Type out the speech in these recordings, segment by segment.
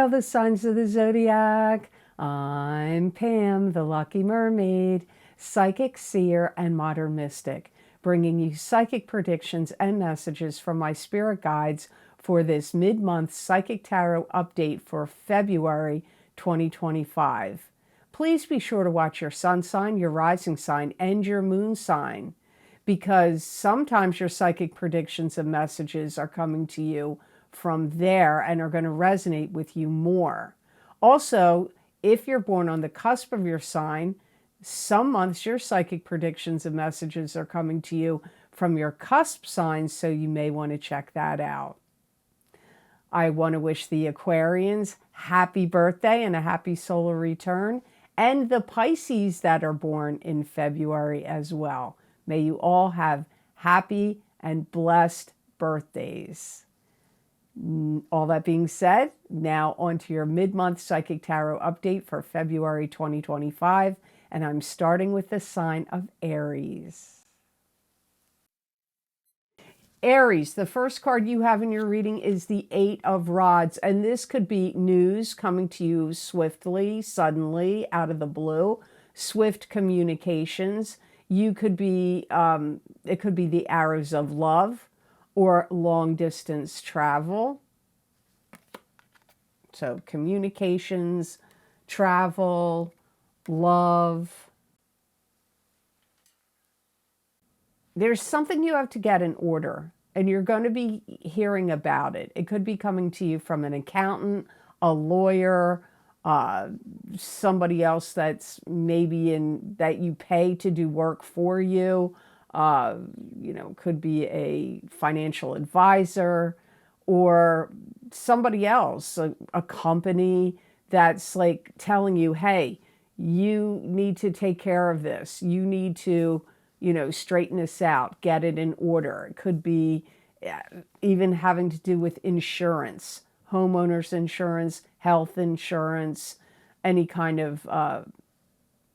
all the signs of the zodiac. I'm Pam, the Lucky Mermaid, psychic, seer, and modern mystic, bringing you psychic predictions and messages from my spirit guides for this mid-month psychic tarot update for February 2025. Please be sure to watch your sun sign, your rising sign, and your moon sign, because sometimes your psychic predictions and messages are coming to you from there and are going to resonate with you more. Also, if you're born on the cusp of your sign, some months your psychic predictions and messages are coming to you from your cusp signs, so you may want to check that out. I want to wish the Aquarians happy birthday and a happy solar return, and the Pisces that are born in February as well. May you all have happy and blessed birthdays. All that being said, now on to your mid-month psychic tarot update for February 2025, and I'm starting with the sign of Aries. Aries, the first card you have in your reading is the Eight of Rods, and this could be news coming to you swiftly, suddenly, out of the blue, swift communications. You could be, it could be the arrows of love or long distance travel. So communications, travel, love. There's something you have to get in order, and you're going to be hearing about it. It could be coming to you from an accountant, a lawyer, somebody else that's maybe that you pay to do work for you. Could be a financial advisor or somebody else, a company that's like telling you, hey, you need to take care of this. You need to, straighten this out, get it in order. It could be even having to do with insurance, homeowners insurance, health insurance, any kind of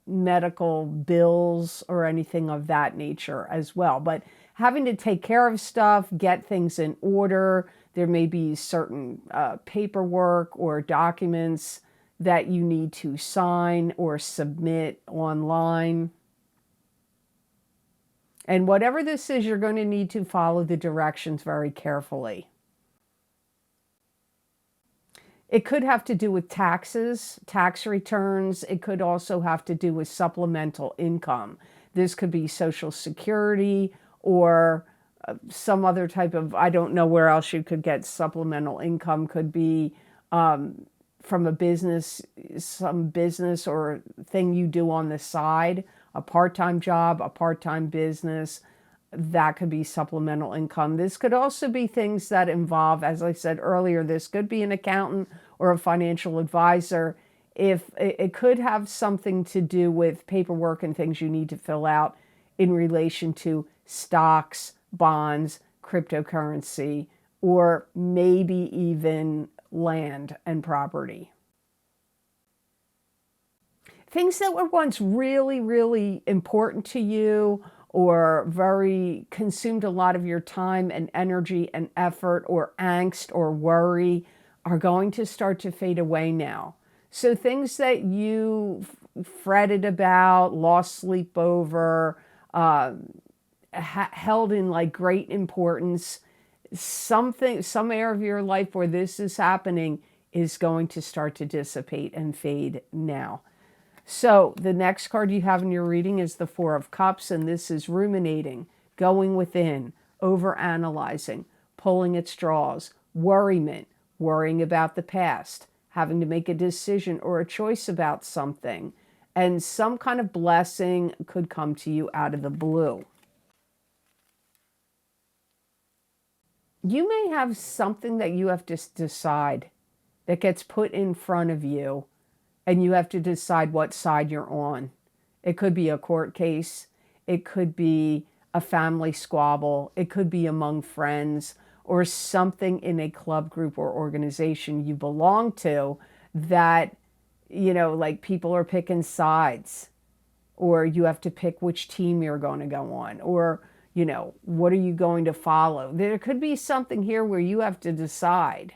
medical bills or anything of that nature as well. But having to take care of stuff, get things in order. There may be certain paperwork or documents that you need to sign or submit online. And whatever this is, you're going to need to follow the directions very carefully. It could have to do with taxes, tax returns. It could also have to do with supplemental income. This could be Social Security or some other type of, I don't know where else you could get supplemental income. Could be from a business, some business or thing you do on the side, a part-time job, a part-time business. That could be supplemental income. This could also be things that involve, as I said earlier, this could be an accountant or a financial advisor. If it could have something to do with paperwork and things you need to fill out in relation to stocks, bonds, cryptocurrency, or maybe even land and property. Things that were once really, really important to you or consumed a lot of your time and energy and effort or angst or worry are going to start to fade away now. So things that you fretted about, lost sleep over, held in like great importance, some area of your life where this is happening is going to start to dissipate and fade now. So the next card you have in your reading is the Four of Cups, and this is ruminating, going within, overanalyzing, pulling at straws, worriment, worrying about the past, having to make a decision or a choice about something, and some kind of blessing could come to you out of the blue. You may have something that you have to decide that gets put in front of you, and you have to decide what side you're on. It could be a court case. It could be a family squabble. It could be among friends or something in a club, group, or organization you belong to that, like people are picking sides, or you have to pick which team you're going to go on, or, what are you going to follow? There could be something here where you have to decide.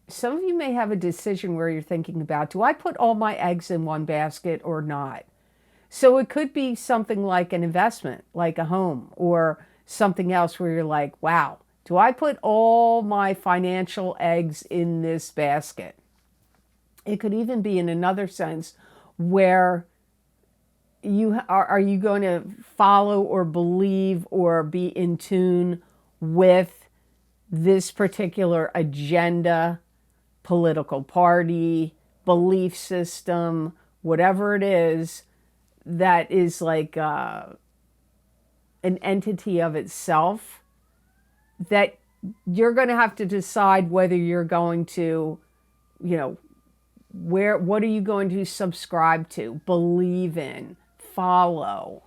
some of you may have a decision where you're thinking about, do I put all my eggs in one basket or not? So it could be something like an investment, like a home, or something else where you're like, wow, do I put all my financial eggs in this basket? It could even be in another sense where are you going to follow or believe or be in tune with this particular agenda, political party, belief system, whatever it is, that is like an entity of itself, that you're going to have to decide whether you're going to, what are you going to subscribe to, believe in, follow.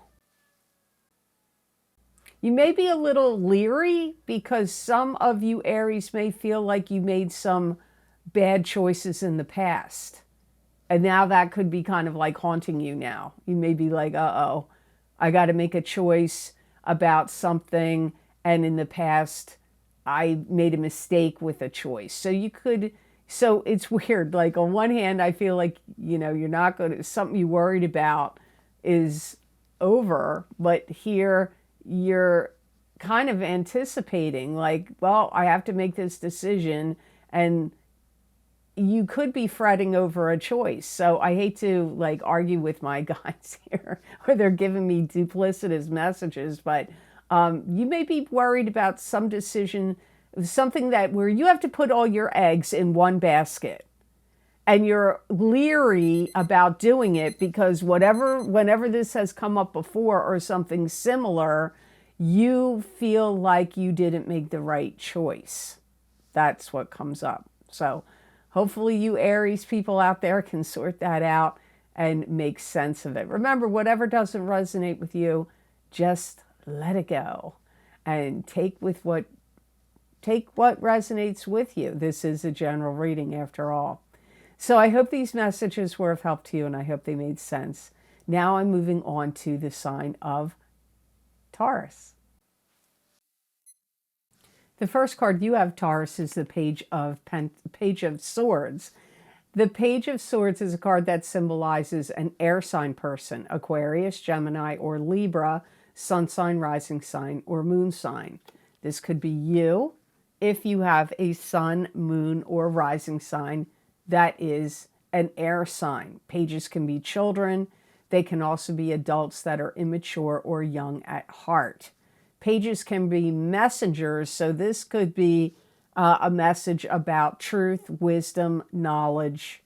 You may be a little leery because some of you Aries may feel like you made some bad choices in the past. And now that could be kind of like haunting you now. You may be like, uh-oh, I got to make a choice about something. And in the past, I made a mistake with a choice. So it's weird. Like on one hand, I feel like, you're not going to, something you worried about is over. But here you're kind of anticipating like, well, I have to make this decision, and you could be fretting over a choice. So I hate to like argue with my guides here, or they're giving me duplicitous messages, but you may be worried about some decision, something that where you have to put all your eggs in one basket. And you're leery about doing it because whenever this has come up before or something similar, you feel like you didn't make the right choice. That's what comes up. So hopefully you Aries people out there can sort that out and make sense of it. Remember, whatever doesn't resonate with you, just let it go and take what resonates with you. This is a general reading after all. So I hope these messages were of help to you, and I hope they made sense. Now I'm moving on to the sign of Taurus. The first card you have, Taurus, is the Page of Swords. The Page of Swords is a card that symbolizes an air sign person, Aquarius, Gemini, or Libra, sun sign, rising sign, or moon sign. This could be you if you have a sun, moon, or rising sign that is an air sign. Pages can be children. They can also be adults that are immature or young at heart. Pages can be messengers, so this could be a message about truth, wisdom, knowledge.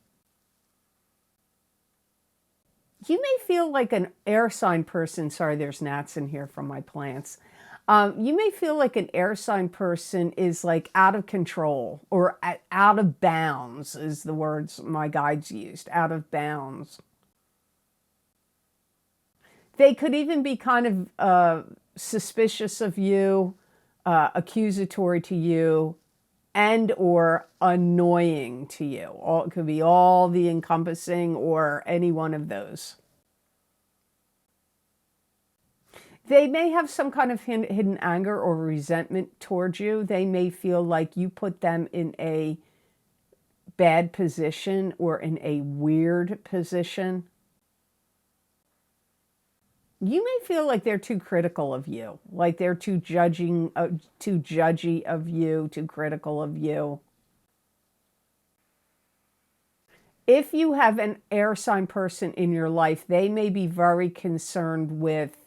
You may feel like an air sign person. Sorry, there's gnats in here from my plants. You may feel like an air sign person is like out of control or out of bounds is the words my guides used, out of bounds. They could even be kind of suspicious of you, accusatory to you, and or annoying to you. It could be all the encompassing or any one of those. They may have some kind of hidden anger or resentment towards you. They may feel like you put them in a bad position or in a weird position. You may feel like they're too critical of you, like they're too judgy of you, too critical of you. If you have an air sign person in your life, they may be very concerned with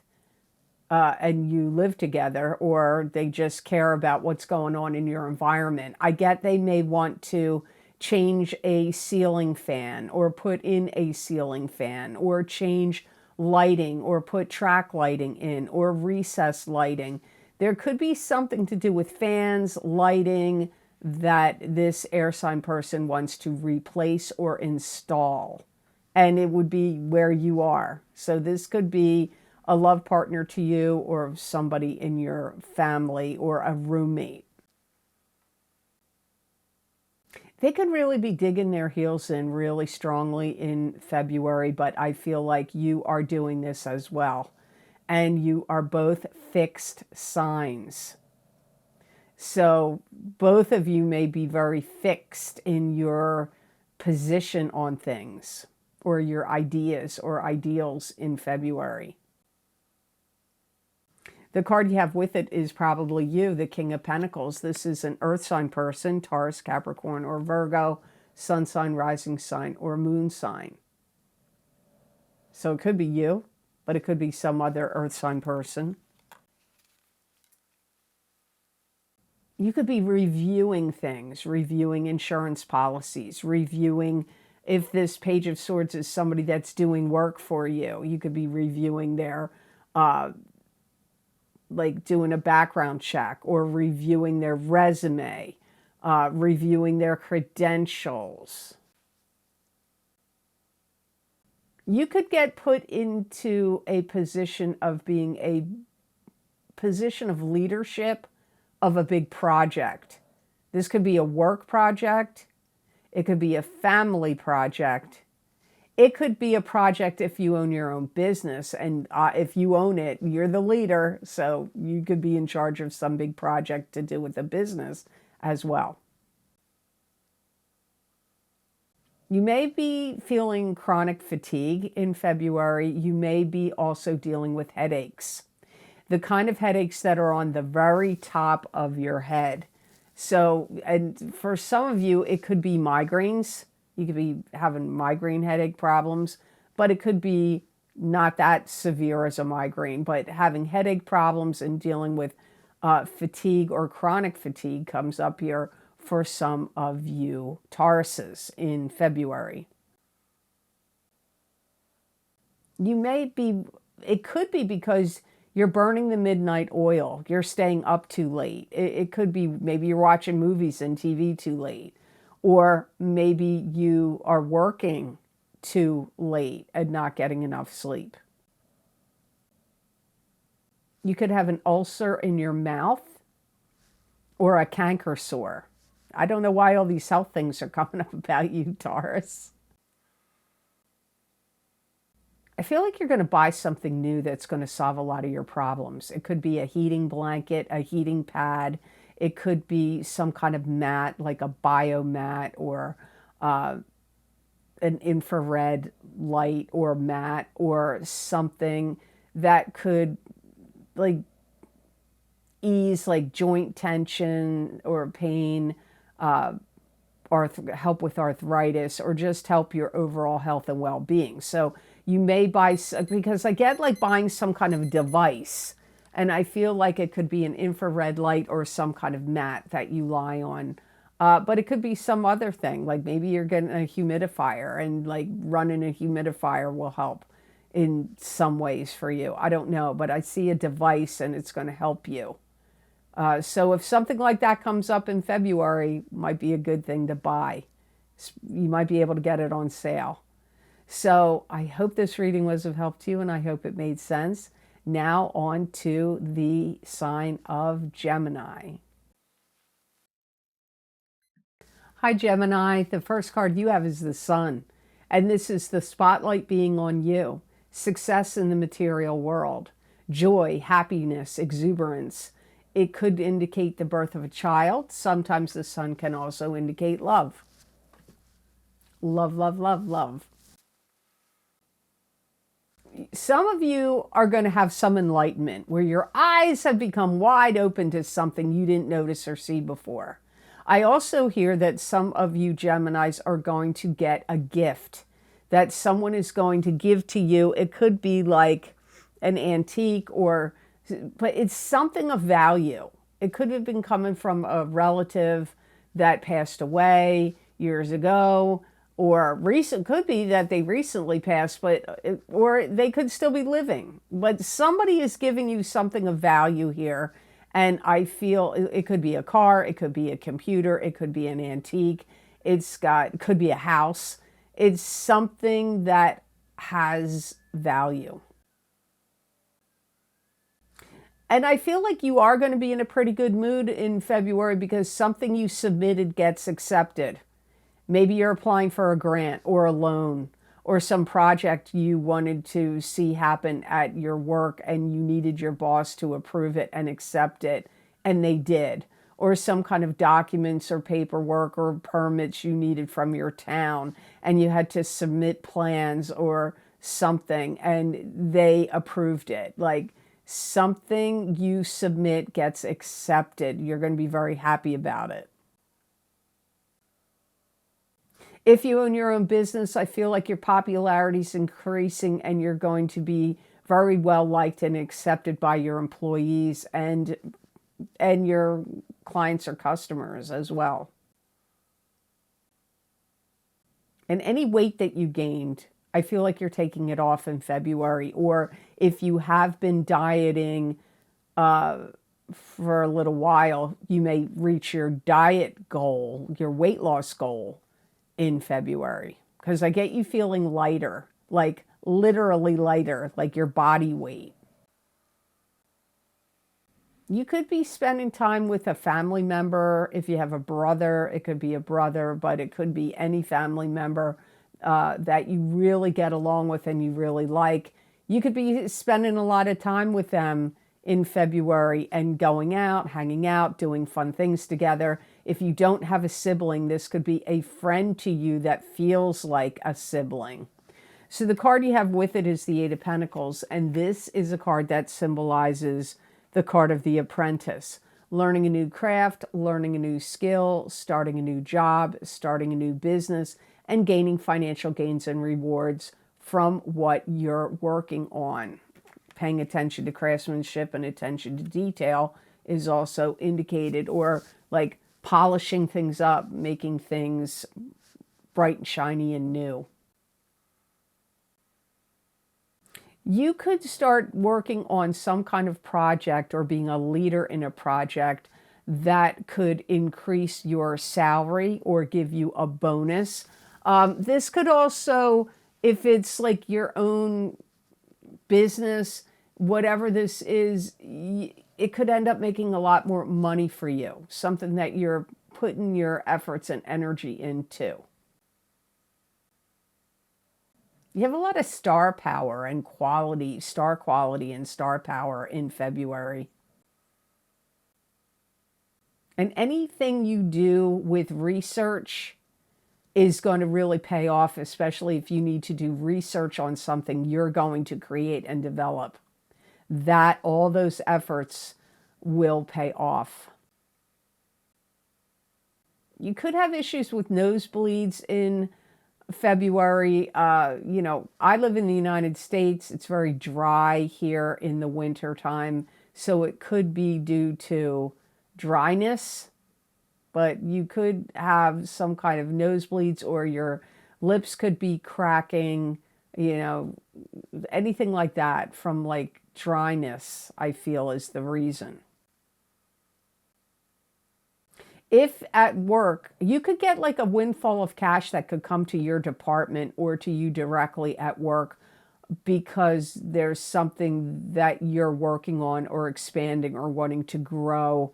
and you live together, or they just care about what's going on in your environment. I get they may want to change a ceiling fan or put in a ceiling fan or change lighting or put track lighting in or recessed lighting. There could be something to do with fans, lighting that this air sign person wants to replace or install. And it would be where you are. So this could be a love partner to you or somebody in your family or a roommate. They could really be digging their heels in really strongly in February, but I feel like you are doing this as well. And you are both fixed signs. So both of you may be very fixed in your position on things or your ideas or ideals in February. The card you have with it is probably you, the King of Pentacles. This is an earth sign person, Taurus, Capricorn, or Virgo, sun sign, rising sign, or moon sign. So it could be you, but it could be some other earth sign person. You could be reviewing things, reviewing insurance policies, reviewing if this Page of Swords is somebody that's doing work for you. You could be reviewing their like doing a background check or reviewing their resume, reviewing their credentials. You could get put into a position of being a position of leadership of a big project. This could be a work project. It could be a family project. It could be a project if you own your own business, and if you own it, you're the leader, so you could be in charge of some big project to do with the business as well. You may be feeling chronic fatigue in February. You may be also dealing with headaches, the kind of headaches that are on the very top of your head. So, and for some of you, it could be migraines. You could be having migraine headache problems, but it could be not that severe as a migraine, but having headache problems and dealing with fatigue or chronic fatigue comes up here for some of you Tauruses in February. You may be, it could be because you're burning the midnight oil. You're staying up too late. It could be maybe you're watching movies and TV too late. Or maybe you are working too late and not getting enough sleep. You could have an ulcer in your mouth or a canker sore. I don't know why all these health things are coming up about you, Taurus. I feel like you're going to buy something new that's going to solve a lot of your problems. It could be a heating blanket, a heating pad. It could be some kind of mat, like a biomat or an infrared light or mat or something that could like ease like joint tension or pain, help with arthritis, or just help your overall health and well-being. So you may buy, because I get like buying some kind of device, and I feel like it could be an infrared light or some kind of mat that you lie on. But it could be some other thing, like maybe you're getting a humidifier, and like running a humidifier will help in some ways for you. I don't know, but I see a device and it's going to help you. So if something like that comes up in February, might be a good thing to buy. You might be able to get it on sale. So I hope this reading was of help to you, and I hope it made sense. Now on to the sign of Gemini. Hi, Gemini. The first card you have is the Sun, and this is the spotlight being on you. Success in the material world, joy, happiness, exuberance. It could indicate the birth of a child. Sometimes the Sun can also indicate love. Love, love, love, love. Some of you are going to have some enlightenment where your eyes have become wide open to something you didn't notice or see before. I also hear that some of you Geminis are going to get a gift that someone is going to give to you. It could be like an antique, but it's something of value. It could have been coming from a relative that passed away years ago, or could be that they recently passed, or they could still be living. But somebody is giving you something of value here, and I feel it could be a car, it could be a computer, it could be an antique, it could be a house. It's something that has value. And I feel like you are going to be in a pretty good mood in February because something you submitted gets accepted. Maybe you're applying for a grant or a loan or some project you wanted to see happen at your work and you needed your boss to approve it and accept it, and they did. or some kind of documents or paperwork or permits you needed from your town, and you had to submit plans or something, and they approved it. Like, something you submit gets accepted. You're going to be very happy about it. If you own your own business, I feel like your popularity is increasing and you're going to be very well liked and accepted by your employees and your clients or customers as well. And any weight that you gained, I feel like you're taking it off in February. Or if you have been dieting for a little while, you may reach your diet goal, your weight loss goal in February. Because I get you feeling lighter, like literally lighter, like your body weight. You could be spending time with a family member. If you have a brother, it could be a brother, but it could be any family member that you really get along with and you really like. You could be spending a lot of time with them in February and going out, hanging out, doing fun things together. If you don't have a sibling, this could be a friend to you that feels like a sibling. So the card you have with it is the Eight of Pentacles, and this is a card that symbolizes the card of the apprentice. Learning a new craft, learning a new skill, starting a new job, starting a new business, and gaining financial gains and rewards from what you're working on. Paying attention to craftsmanship and attention to detail is also indicated, or like polishing things up, making things bright and shiny and new. You could start working on some kind of project or being a leader in a project that could increase your salary or give you a bonus. This could also, if it's like your own business, whatever this is, it could end up making a lot more money for you. Something that you're putting your efforts and energy into. You have a lot of star power and quality, star quality and star power in February. And anything you do with research is going to really pay off, especially if you need to do research on something you're going to create and develop. That all those efforts will pay off. You could have issues with nosebleeds in February. You know, I live in the United States. It's very dry here in the winter time, so it could be due to dryness, but you could have some kind of nosebleeds, or your lips could be cracking, you know, anything like that from like dryness, I feel is the reason. If at work, you could get like a windfall of cash that could come to your department or to you directly at work because there's something that you're working on or expanding or wanting to grow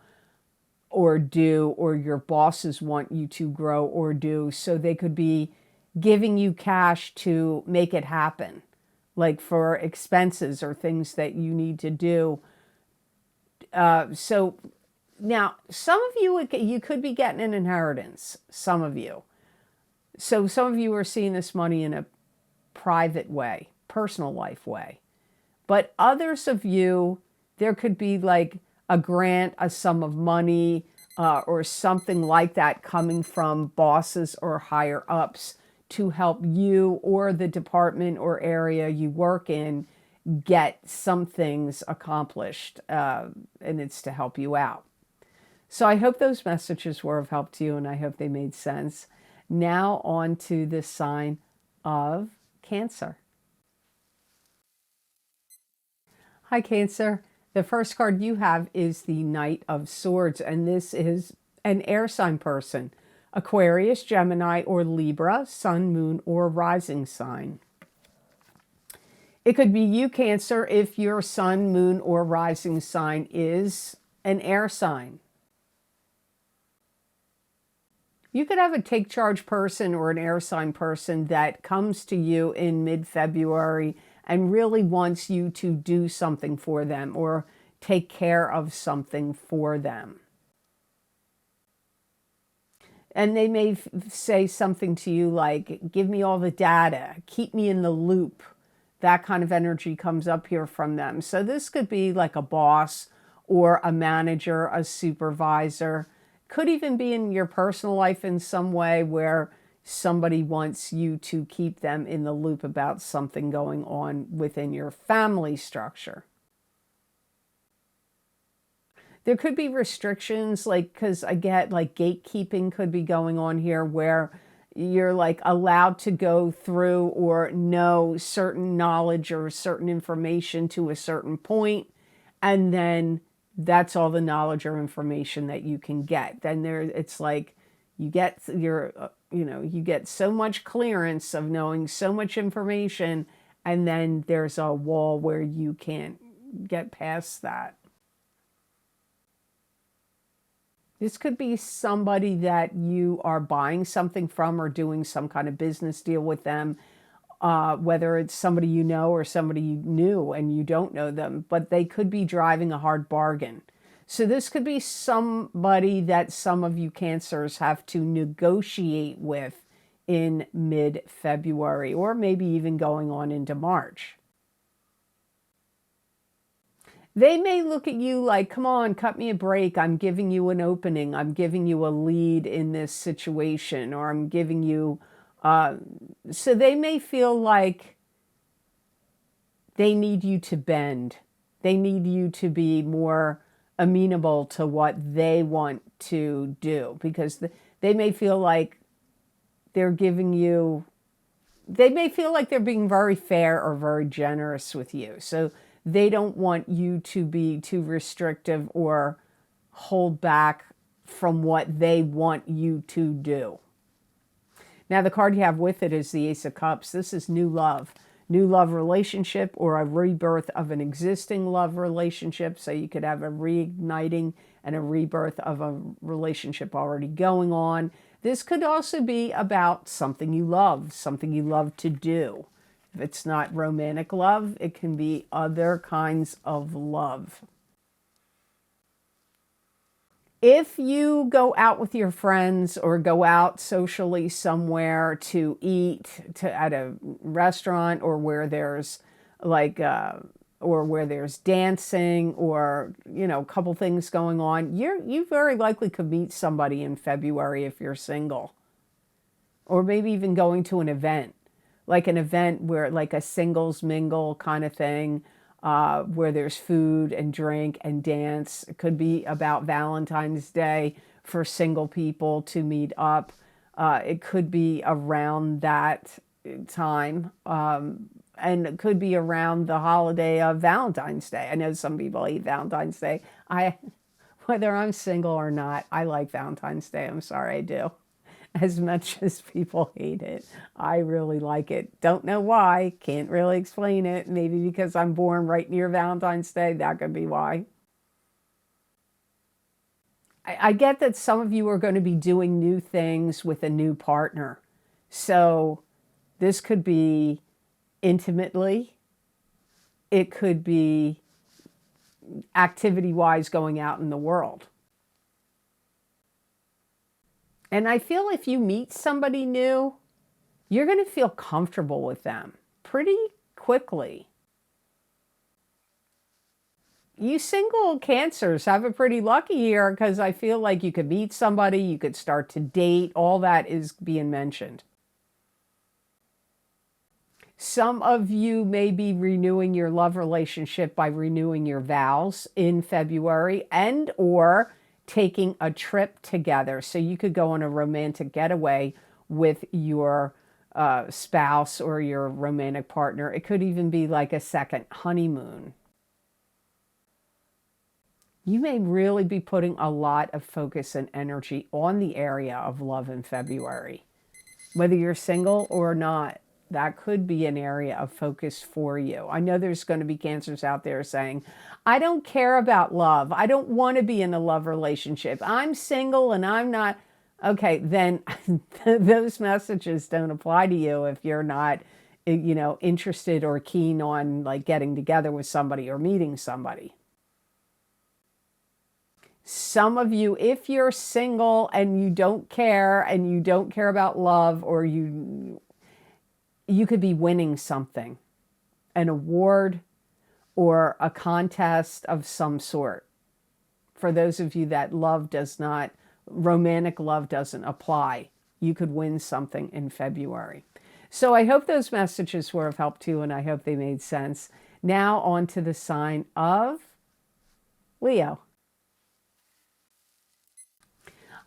or do, or your bosses want you to grow or do. So they could be giving you cash to make it happen, like for expenses or things that you need to do. So now, some of you could be getting an inheritance, some of you. So some of you are seeing this money in a private way, personal life way. But others of you, there could be like a grant, a sum of money, or something like that coming from bosses or higher ups to help you or the department or area you work in get some things accomplished, and it's to help you out. So I hope those messages were of help to you, and I hope they made sense. Now on to the sign of Cancer. Hi, Cancer. The first card you have is the Knight of Swords, and this is an air sign person. Aquarius, Gemini, or Libra, sun, moon, or rising sign. It could be you, Cancer, if your sun, moon, or rising sign is an air sign. You could have a take charge person or an air sign person that comes to you in mid-February and really wants you to do something for them or take care of something for them. And they may say something to you like, give me all the data, keep me in the loop. That kind of energy comes up here from them. So this could be like a boss or a manager, a supervisor. Could even be in your personal life in some way where somebody wants you to keep them in the loop about something going on within your family structure. There could be restrictions, like, because I get like gatekeeping could be going on here where you're like allowed to go through or know certain knowledge or certain information to a certain point, and then that's all the knowledge or information that you can get. Then it's like you get you get so much clearance of knowing so much information, and then there's a wall where you can't get past that. This could be somebody that you are buying something from or doing some kind of business deal with them, whether it's somebody you know or somebody you knew and you don't know them, but they could be driving a hard bargain. So this could be somebody that some of you Cancers have to negotiate with in mid-February, or maybe even going on into March. They may look at you like, come on, cut me a break. I'm giving you an opening. I'm giving you a lead in this situation, or I'm giving you... so they may feel like they need you to bend. They need you to be more amenable to what they want to do, because they may feel like they're giving you... They may feel like they're being very fair or very generous with you. So they don't want you to be too restrictive or hold back from what they want you to do. Now, the card you have with it is the Ace of Cups. This is new love relationship, or a rebirth of an existing love relationship. So you could have a reigniting and a rebirth of a relationship already going on. This could also be about something you love to do. If it's not romantic love, it can be other kinds of love. If you go out with your friends or go out socially somewhere to eat at a restaurant, or where there's or where there's dancing, or a couple things going on, you very likely could meet somebody in February if you're single. Or maybe even going to an event. Like an event where, like a singles mingle kind of thing, where there's food and drink and dance. It could be about Valentine's Day for single people to meet up. It could be around that time. And it could be around the holiday of Valentine's Day. I know some people hate Valentine's Day. Whether I'm single or not, I like Valentine's Day. I'm sorry, I do. As much as people hate it, I really like it. Don't know why, can't really explain it. Maybe because I'm born right near Valentine's Day, that could be why. I get that some of you are going to be doing new things with a new partner. So this could be intimately. It could be activity-wise going out in the world. And I feel if you meet somebody new, you're going to feel comfortable with them pretty quickly. You single Cancers have it pretty lucky here, because I feel like you could meet somebody, you could start to date, all that is being mentioned. Some of you may be renewing your love relationship by renewing your vows in February, and or taking a trip together. So you could go on a romantic getaway with your spouse or your romantic partner. It could even be like a second honeymoon. You may really be putting a lot of focus and energy on the area of love in February. Whether you're single or not, that could be an area of focus for you. I know there's going to be Cancers out there saying, I don't care about love. I don't want to be in a love relationship. I'm single and I'm not. Okay, then those messages don't apply to you if you're not, interested or keen on like getting together with somebody or meeting somebody. Some of you, if you're single and you don't care about love, or you could be winning something, an award or a contest of some sort. For those of you that romantic love doesn't apply, you could win something in February. So I hope those messages were of help too, and I hope they made sense. Now on to the sign of Leo.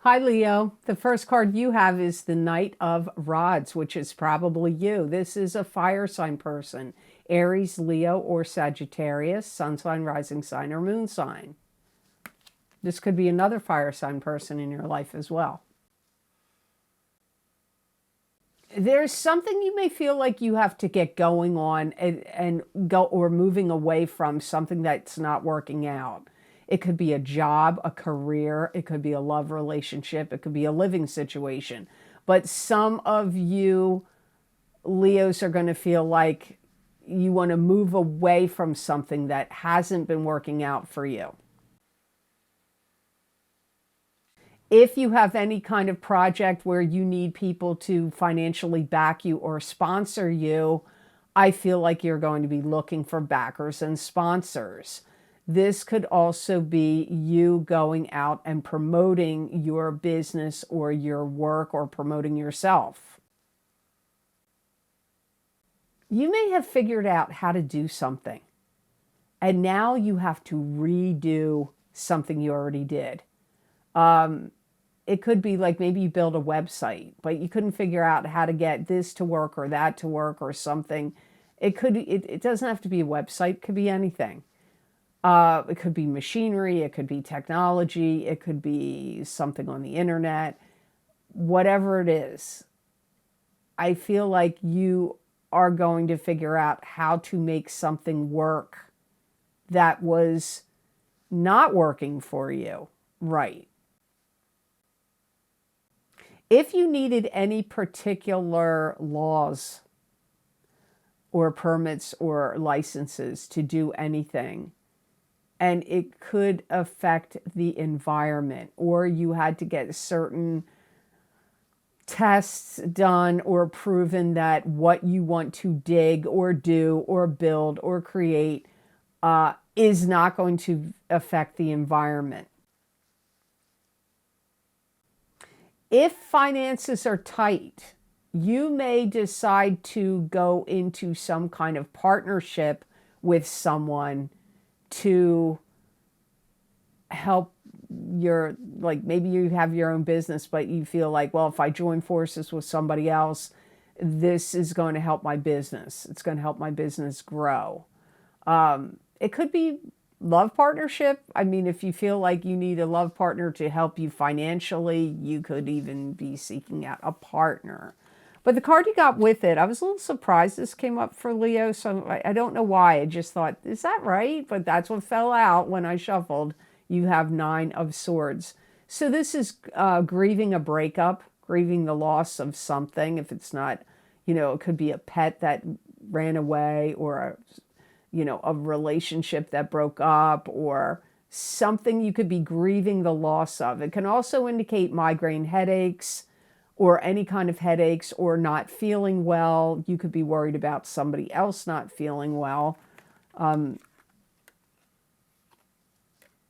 Hi, Leo. The first card you have is the Knight of Rods, which is probably you. This is a fire sign person. Aries, Leo, or Sagittarius, sun sign, rising sign, or moon sign. This could be another fire sign person in your life as well. There's something you may feel like you have to get going on and go, or moving away from something that's not working out. It could be a job, a career, it could be a love relationship, it could be a living situation. But some of you Leos are going to feel like you want to move away from something that hasn't been working out for you. If you have any kind of project where you need people to financially back you or sponsor you, I feel like you're going to be looking for backers and sponsors. This could also be you going out and promoting your business or your work, or promoting yourself. You may have figured out how to do something, and now you have to redo something you already did. It could be like maybe you build a website, but you couldn't figure out how to get this to work or that to work or something. It doesn't have to be a website. It could be anything. It could be machinery. It could be technology. It could be something on the internet. Whatever it is, I feel like you are going to figure out how to make something work that was not working for you. Right. If you needed any particular laws or permits or licenses to do anything, and it could affect the environment, or you had to get certain tests done or proven that what you want to dig or do or build or create is not going to affect the environment. If finances are tight, you may decide to go into some kind of partnership with someone to help your, like maybe you have your own business, but you feel like, well, if I join forces with somebody else, this is going to help my business. It's going to help my business grow. It could be love partnership. I mean, if you feel like you need a love partner to help you financially, you could even be seeking out a partner. But the card you got with it, I was a little surprised this came up for Leo. So I don't know why. I just thought, is that right? But that's what fell out when I shuffled. You have 9 of Swords. So this is grieving a breakup, grieving the loss of something. If it's not, it could be a pet that ran away, or a relationship that broke up, or something you could be grieving the loss of. It can also indicate migraine headaches, or any kind of headaches, or not feeling well. You could be worried about somebody else not feeling well. It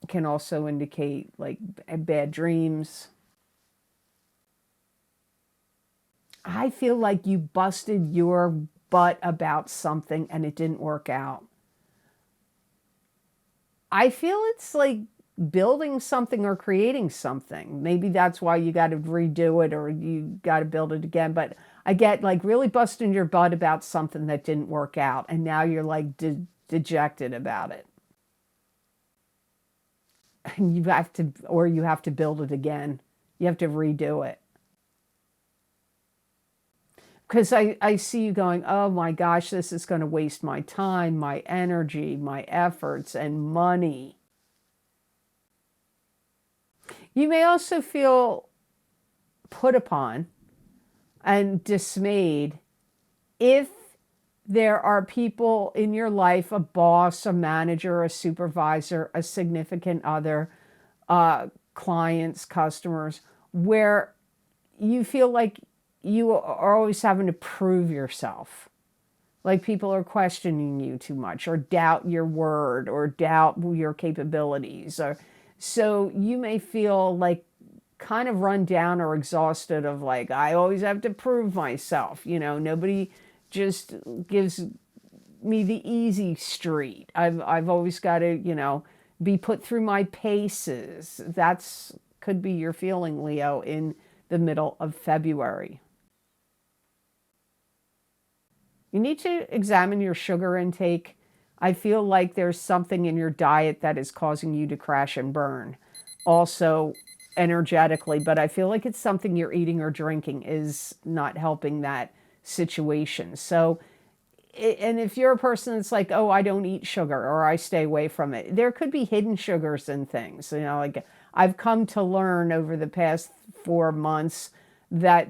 can also indicate like bad dreams. I feel like you busted your butt about something and it didn't work out. I feel it's like building something or creating something. Maybe that's why you got to redo it, or you got to build it again. But I get like really busting your butt about something that didn't work out, and now you're like dejected about it. And you have to build it again. You have to redo it. Because I see you going, oh my gosh, this is going to waste my time, my energy, my efforts, and money. You may also feel put upon and dismayed if there are people in your life, a boss, a manager, a supervisor, a significant other, clients, customers, where you feel like you are always having to prove yourself. Like people are questioning you too much, or doubt your word, or doubt your capabilities. Or, so you may feel like kind of run down or exhausted of like, I always have to prove myself. You know, nobody just gives me the easy street. I've always got to, you know, be put through my paces. That's could be your feeling, Leo, in the middle of February. You need to examine your sugar intake. I feel like there's something in your diet that is causing you to crash and burn. Also, energetically, but I feel like it's something you're eating or drinking is not helping that situation. So, and if you're a person that's like, oh, I don't eat sugar or I stay away from it, there could be hidden sugars in things. You know, like I've come to learn over the past 4 months that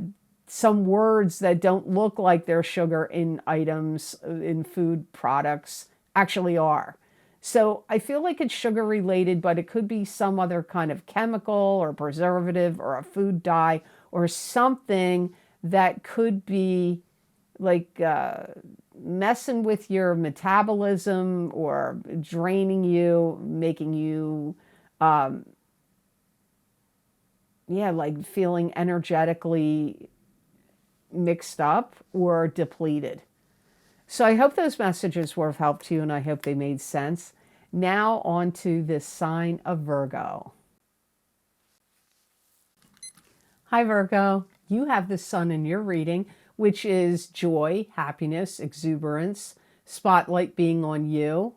some words that don't look like they're sugar in items, in food products, actually are. So I feel like it's sugar related, but it could be some other kind of chemical or preservative or a food dye or something that could be like messing with your metabolism or draining you, making you, like feeling energetically mixed up or depleted. So I hope those messages were of help to you, and I hope they made sense. Now on to the sign of Virgo. Hi, Virgo. You have the sun in your reading, which is joy, happiness, exuberance, spotlight being on you,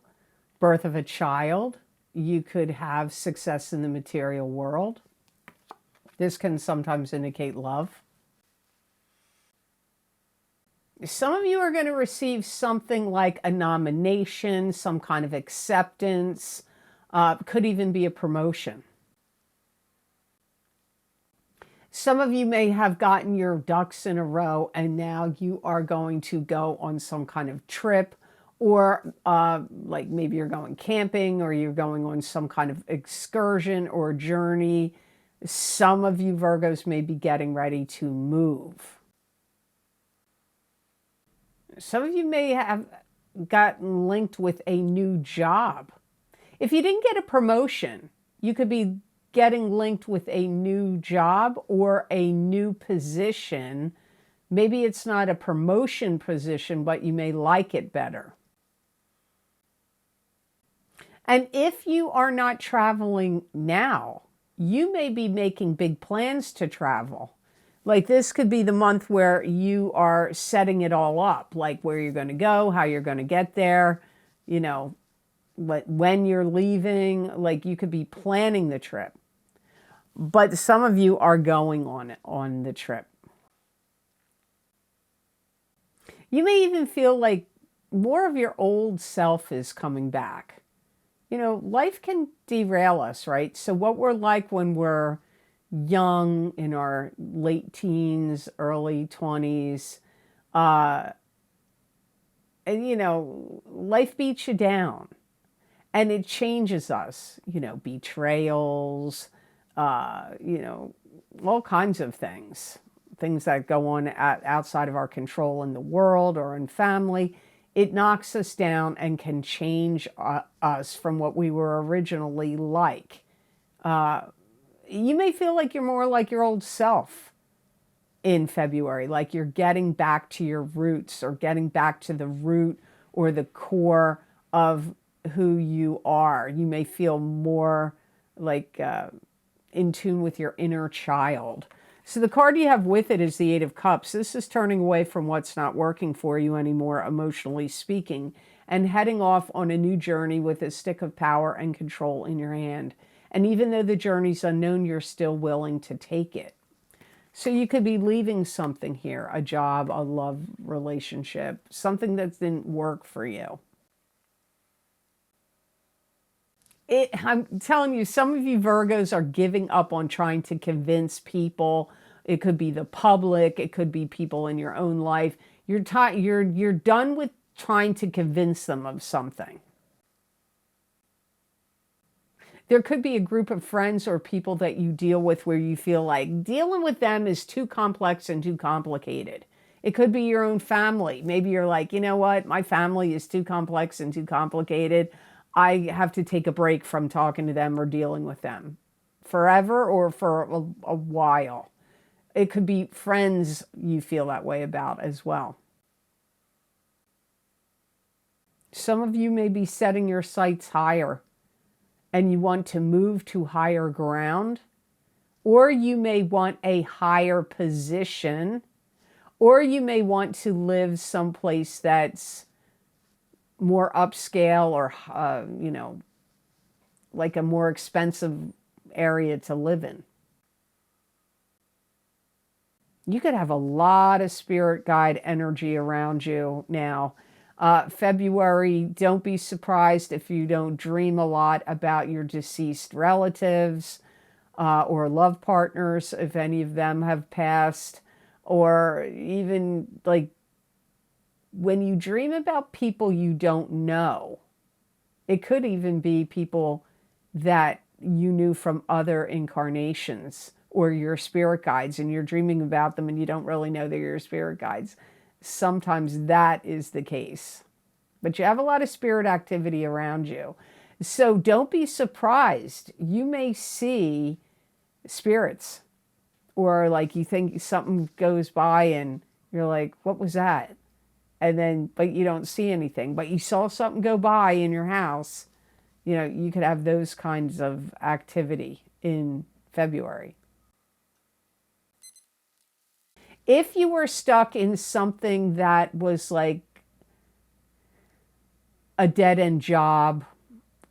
birth of a child. You could have success in the material world. This can sometimes indicate love. Some of you are going to receive something like a nomination, some kind of acceptance, could even be a promotion. Some of you may have gotten your ducks in a row and now you are going to go on some kind of trip, or like maybe you're going camping or you're going on some kind of excursion or journey. Some of you Virgos may be getting ready to move. Some of you may have gotten linked with a new job. If you didn't get a promotion, you could be getting linked with a new job or a new position. Maybe it's not a promotion position, but you may like it better. And if you are not traveling now, you may be making big plans to travel. Like this could be the month where you are setting it all up, like where you're going to go, how you're going to get there, you know, when you're leaving. Like you could be planning the trip. But some of you are going on the trip. You may even feel like more of your old self is coming back. You know, life can derail us, right? So what we're like when we're young, in our late teens, early 20s, and you know, life beats you down and it changes us, you know, betrayals, you know, all kinds of things that go on outside of our control in the world or in family. It knocks us down and can change us from what we were originally like. You may feel like you're more like your old self in February, like you're getting back to your roots or getting back to the root or the core of who you are. You may feel more like in tune with your inner child. So the card you have with it is the Eight of Cups. This is turning away from what's not working for you anymore, emotionally speaking, and heading off on a new journey with a stick of power and control in your hand. And even though the journey's unknown, you're still willing to take it. So you could be leaving something here, a job, a love relationship, something that didn't work for you. I'm telling you, some of you Virgos are giving up on trying to convince people. It could be the public. It could be people in your own life. You're done with trying to convince them of something. There could be a group of friends or people that you deal with where you feel like dealing with them is too complex and too complicated. It could be your own family. Maybe you're like, you know what? My family is too complex and too complicated. I have to take a break from talking to them or dealing with them forever or for a while. It could be friends you feel that way about as well. Some of you may be setting your sights higher and you want to move to higher ground, or you may want a higher position, or you may want to live someplace that's more upscale or, like a more expensive area to live in. You could have a lot of spirit guide energy around you now. February, don't be surprised if you don't dream a lot about your deceased relatives or love partners, if any of them have passed, or even like when you dream about people you don't know. It could even be people that you knew from other incarnations or your spirit guides, and you're dreaming about them and you don't really know they're your spirit guides. Sometimes that is the case. But you have a lot of spirit activity around you. So don't be surprised. You may see spirits, or like you think something goes by and you're like, what was that? And then, but you don't see anything, but you saw something go by in your house. You know, you could have those kinds of activity in February. If you were stuck in something that was like a dead-end job,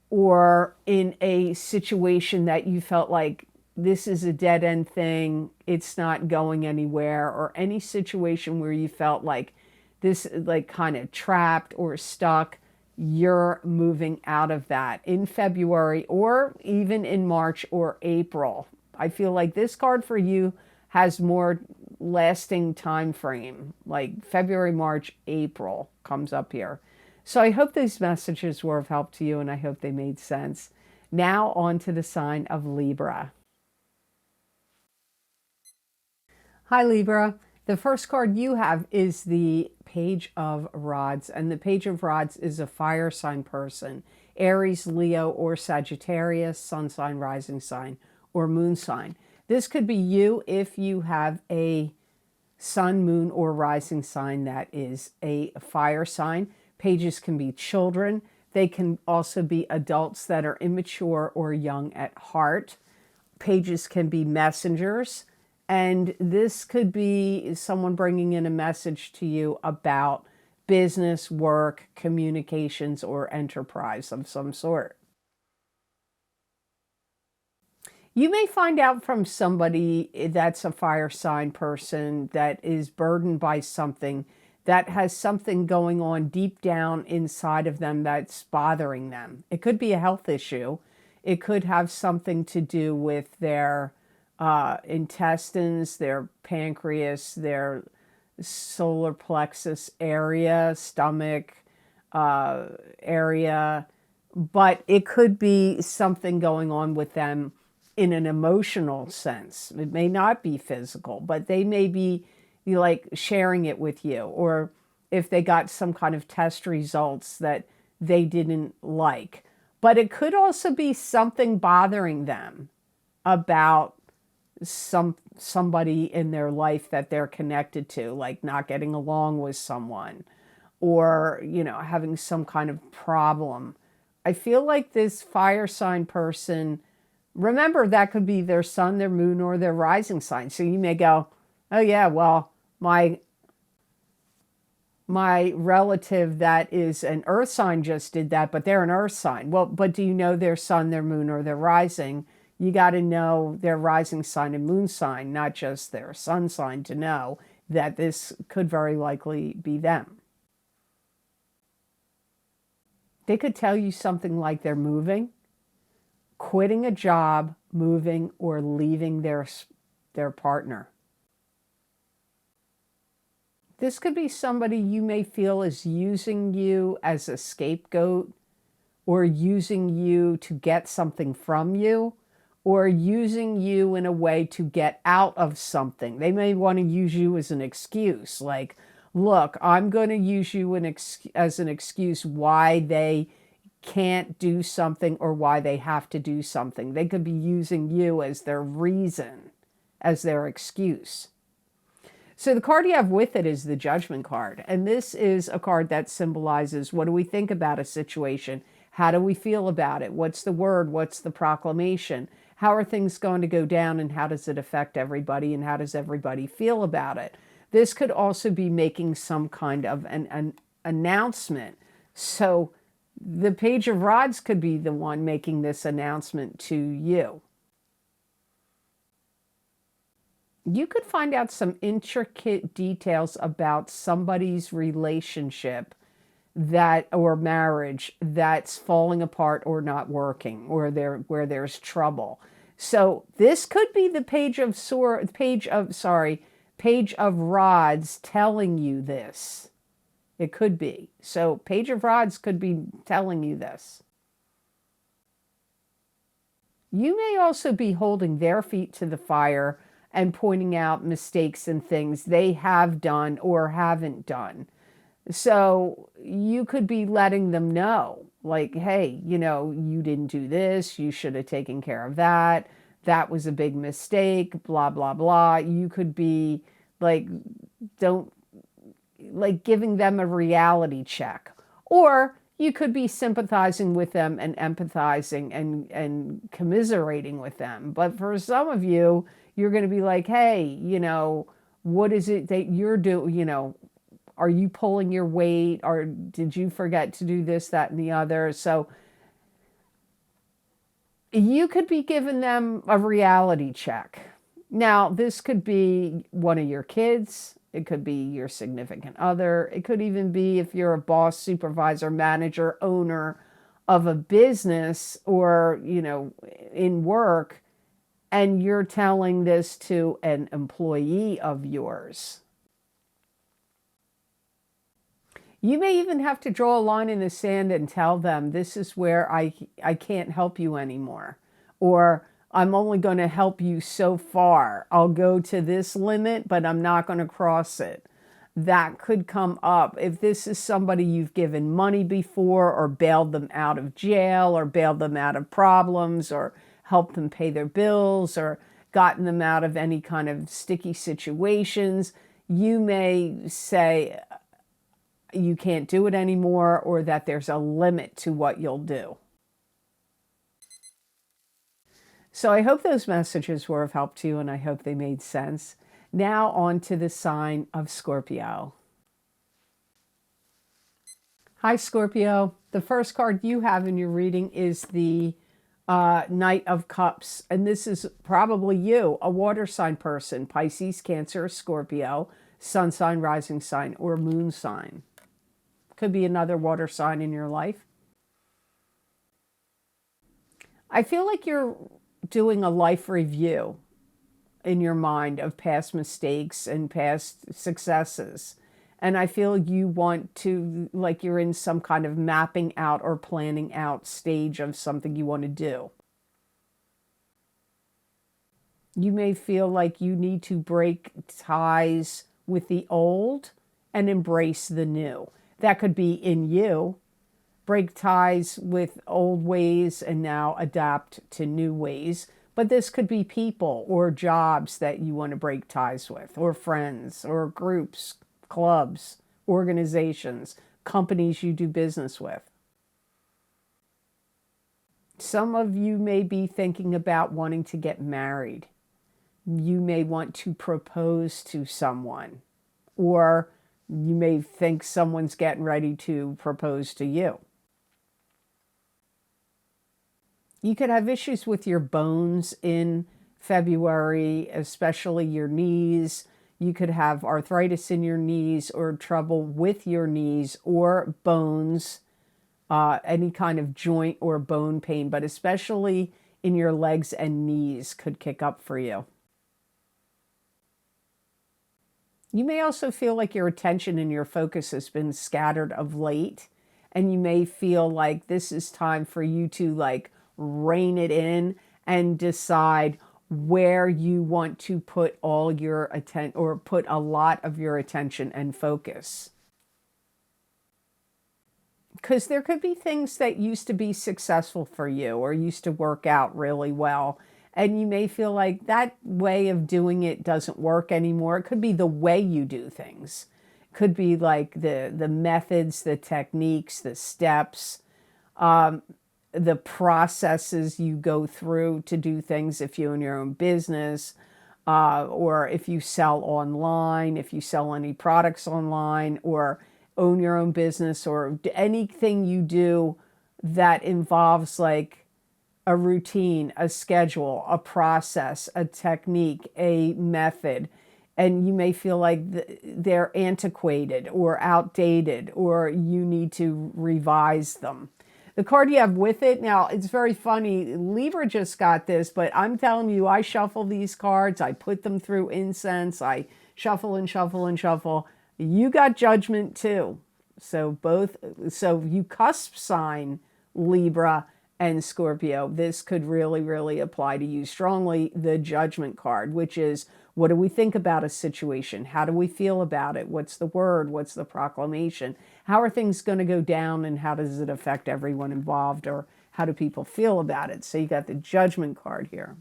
or in a situation that you felt like this is a dead-end thing, it's not going anywhere, or any situation where you felt like this, like kind of trapped or stuck, you're moving out of that in February or even in March or April. I feel like this card for you has more lasting time frame, like February, March, April comes up here. So I hope these messages were of help to you, and I hope they made sense. Now on to the sign of Libra. Hi, Libra. The first card you have is the Page of Rods, and the Page of Rods is a fire sign person, Aries, Leo, or Sagittarius, sun sign, rising sign, or moon sign. This could be you if you have a sun, moon, or rising sign that is a fire sign. Pages can be children. They can also be adults that are immature or young at heart. Pages can be messengers. And this could be someone bringing in a message to you about business, work, communications, or enterprise of some sort. You may find out from somebody that's a fire sign person that is burdened by something, that has something going on deep down inside of them that's bothering them. It could be a health issue. It could have something to do with their intestines, their pancreas, their solar plexus area, stomach area. But it could be something going on with them in an emotional sense. It may not be physical, but they may be like sharing it with you, or if they got some kind of test results that they didn't like. But it could also be something bothering them about somebody in their life that they're connected to, like not getting along with someone, or having some kind of problem. I feel like this fire sign person, remember, that could be their sun, their moon, or their rising sign. So you may go, oh yeah, well, my relative that is an earth sign just did that, but they're an earth sign. Well, but do you know their sun, their moon, or their rising? You got to know their rising sign and moon sign, not just their sun sign, to know that this could very likely be them. They could tell you something like they're moving, quitting a job, moving, or leaving their partner. This could be somebody you may feel is using you as a scapegoat, or using you to get something from you, or using you in a way to get out of something. They may want to use you as an excuse, like, look, I'm going to use you as an excuse why they can't do something or why they have to do something. They could be using you as their reason, as their excuse. So the card you have with it is the Judgment card. And this is a card that symbolizes, what do we think about a situation? How do we feel about it? What's the word? What's the proclamation? How are things going to go down, and how does it affect everybody, and how does everybody feel about it? This could also be making some kind of an announcement. So the Page of Rods could be the one making this announcement to you. You could find out some intricate details about somebody's relationship or marriage that's falling apart or not working, or where there's trouble. So this could be the Page of Rods telling you this. It could be. So Page of Rods could be telling you this. You may also be holding their feet to the fire and pointing out mistakes and things they have done or haven't done. So you could be letting them know, like, hey, you didn't do this, you should have taken care of that, that was a big mistake, blah, blah, blah. You could be giving them a reality check. Or you could be sympathizing with them and empathizing and commiserating with them. But for some of you, you're going to be like, hey, what is it that you're doing? Are you pulling your weight? Or did you forget to do this, that, and the other? So you could be giving them a reality check. Now, this could be one of your kids. It could be your significant other. It could even be if you're a boss, supervisor, manager, owner of a business, or, in work, and you're telling this to an employee of yours. You may even have to draw a line in the sand and tell them, this is where I can't help you anymore. Or I'm only going to help you so far. I'll go to this limit, but I'm not going to cross it. That could come up. If this is somebody you've given money before, or bailed them out of jail, or bailed them out of problems, or helped them pay their bills, or gotten them out of any kind of sticky situations, you may say you can't do it anymore, or that there's a limit to what you'll do. So I hope those messages were of help to you, and I hope they made sense. Now on to the sign of Scorpio. Hi, Scorpio. The first card you have in your reading is the Knight of Cups. And this is probably you, a water sign person, Pisces, Cancer, Scorpio, sun sign, rising sign, or moon sign. Could be another water sign in your life. I feel like you're doing a life review in your mind of past mistakes and past successes. And I feel you want to, like you're in some kind of mapping out or planning out stage of something you want to do. You may feel like you need to break ties with the old and embrace the new. That could be in you. Break ties with old ways and now adapt to new ways. But this could be people or jobs that you want to break ties with, or friends, or groups, clubs, organizations, companies you do business with. Some of you may be thinking about wanting to get married. You may want to propose to someone, or you may think someone's getting ready to propose to you. You could have issues with your bones in February, especially your knees. You could have arthritis in your knees, or trouble with your knees or bones, any kind of joint or bone pain, but especially in your legs and knees could kick up for you. You may also feel like your attention and your focus has been scattered of late, and you may feel like this is time for you to like rein it in and decide where you want to put all your attention, or put a lot of your attention and focus. Because there could be things that used to be successful for you or used to work out really well, and you may feel like that way of doing it doesn't work anymore. It could be the way you do things. It could be like the methods, the techniques, the steps, the processes you go through to do things if you own your own business, or if you sell online, if you sell any products online, or own your own business, or anything you do that involves like a routine, a schedule, a process, a technique, a method. And you may feel like they're antiquated or outdated, or you need to revise them. The card you have with it, now it's very funny, Libra just got this, but I'm telling you, I shuffle these cards, I put them through incense, I shuffle and shuffle and shuffle. You got Judgment too. So you cusp sign Libra and Scorpio, this could really, really apply to you strongly. The Judgment card, which is, what do we think about a situation? How do we feel about it? What's the word? What's the proclamation? How are things going to go down, and how does it affect everyone involved, or how do people feel about it? So you got the Judgment card here.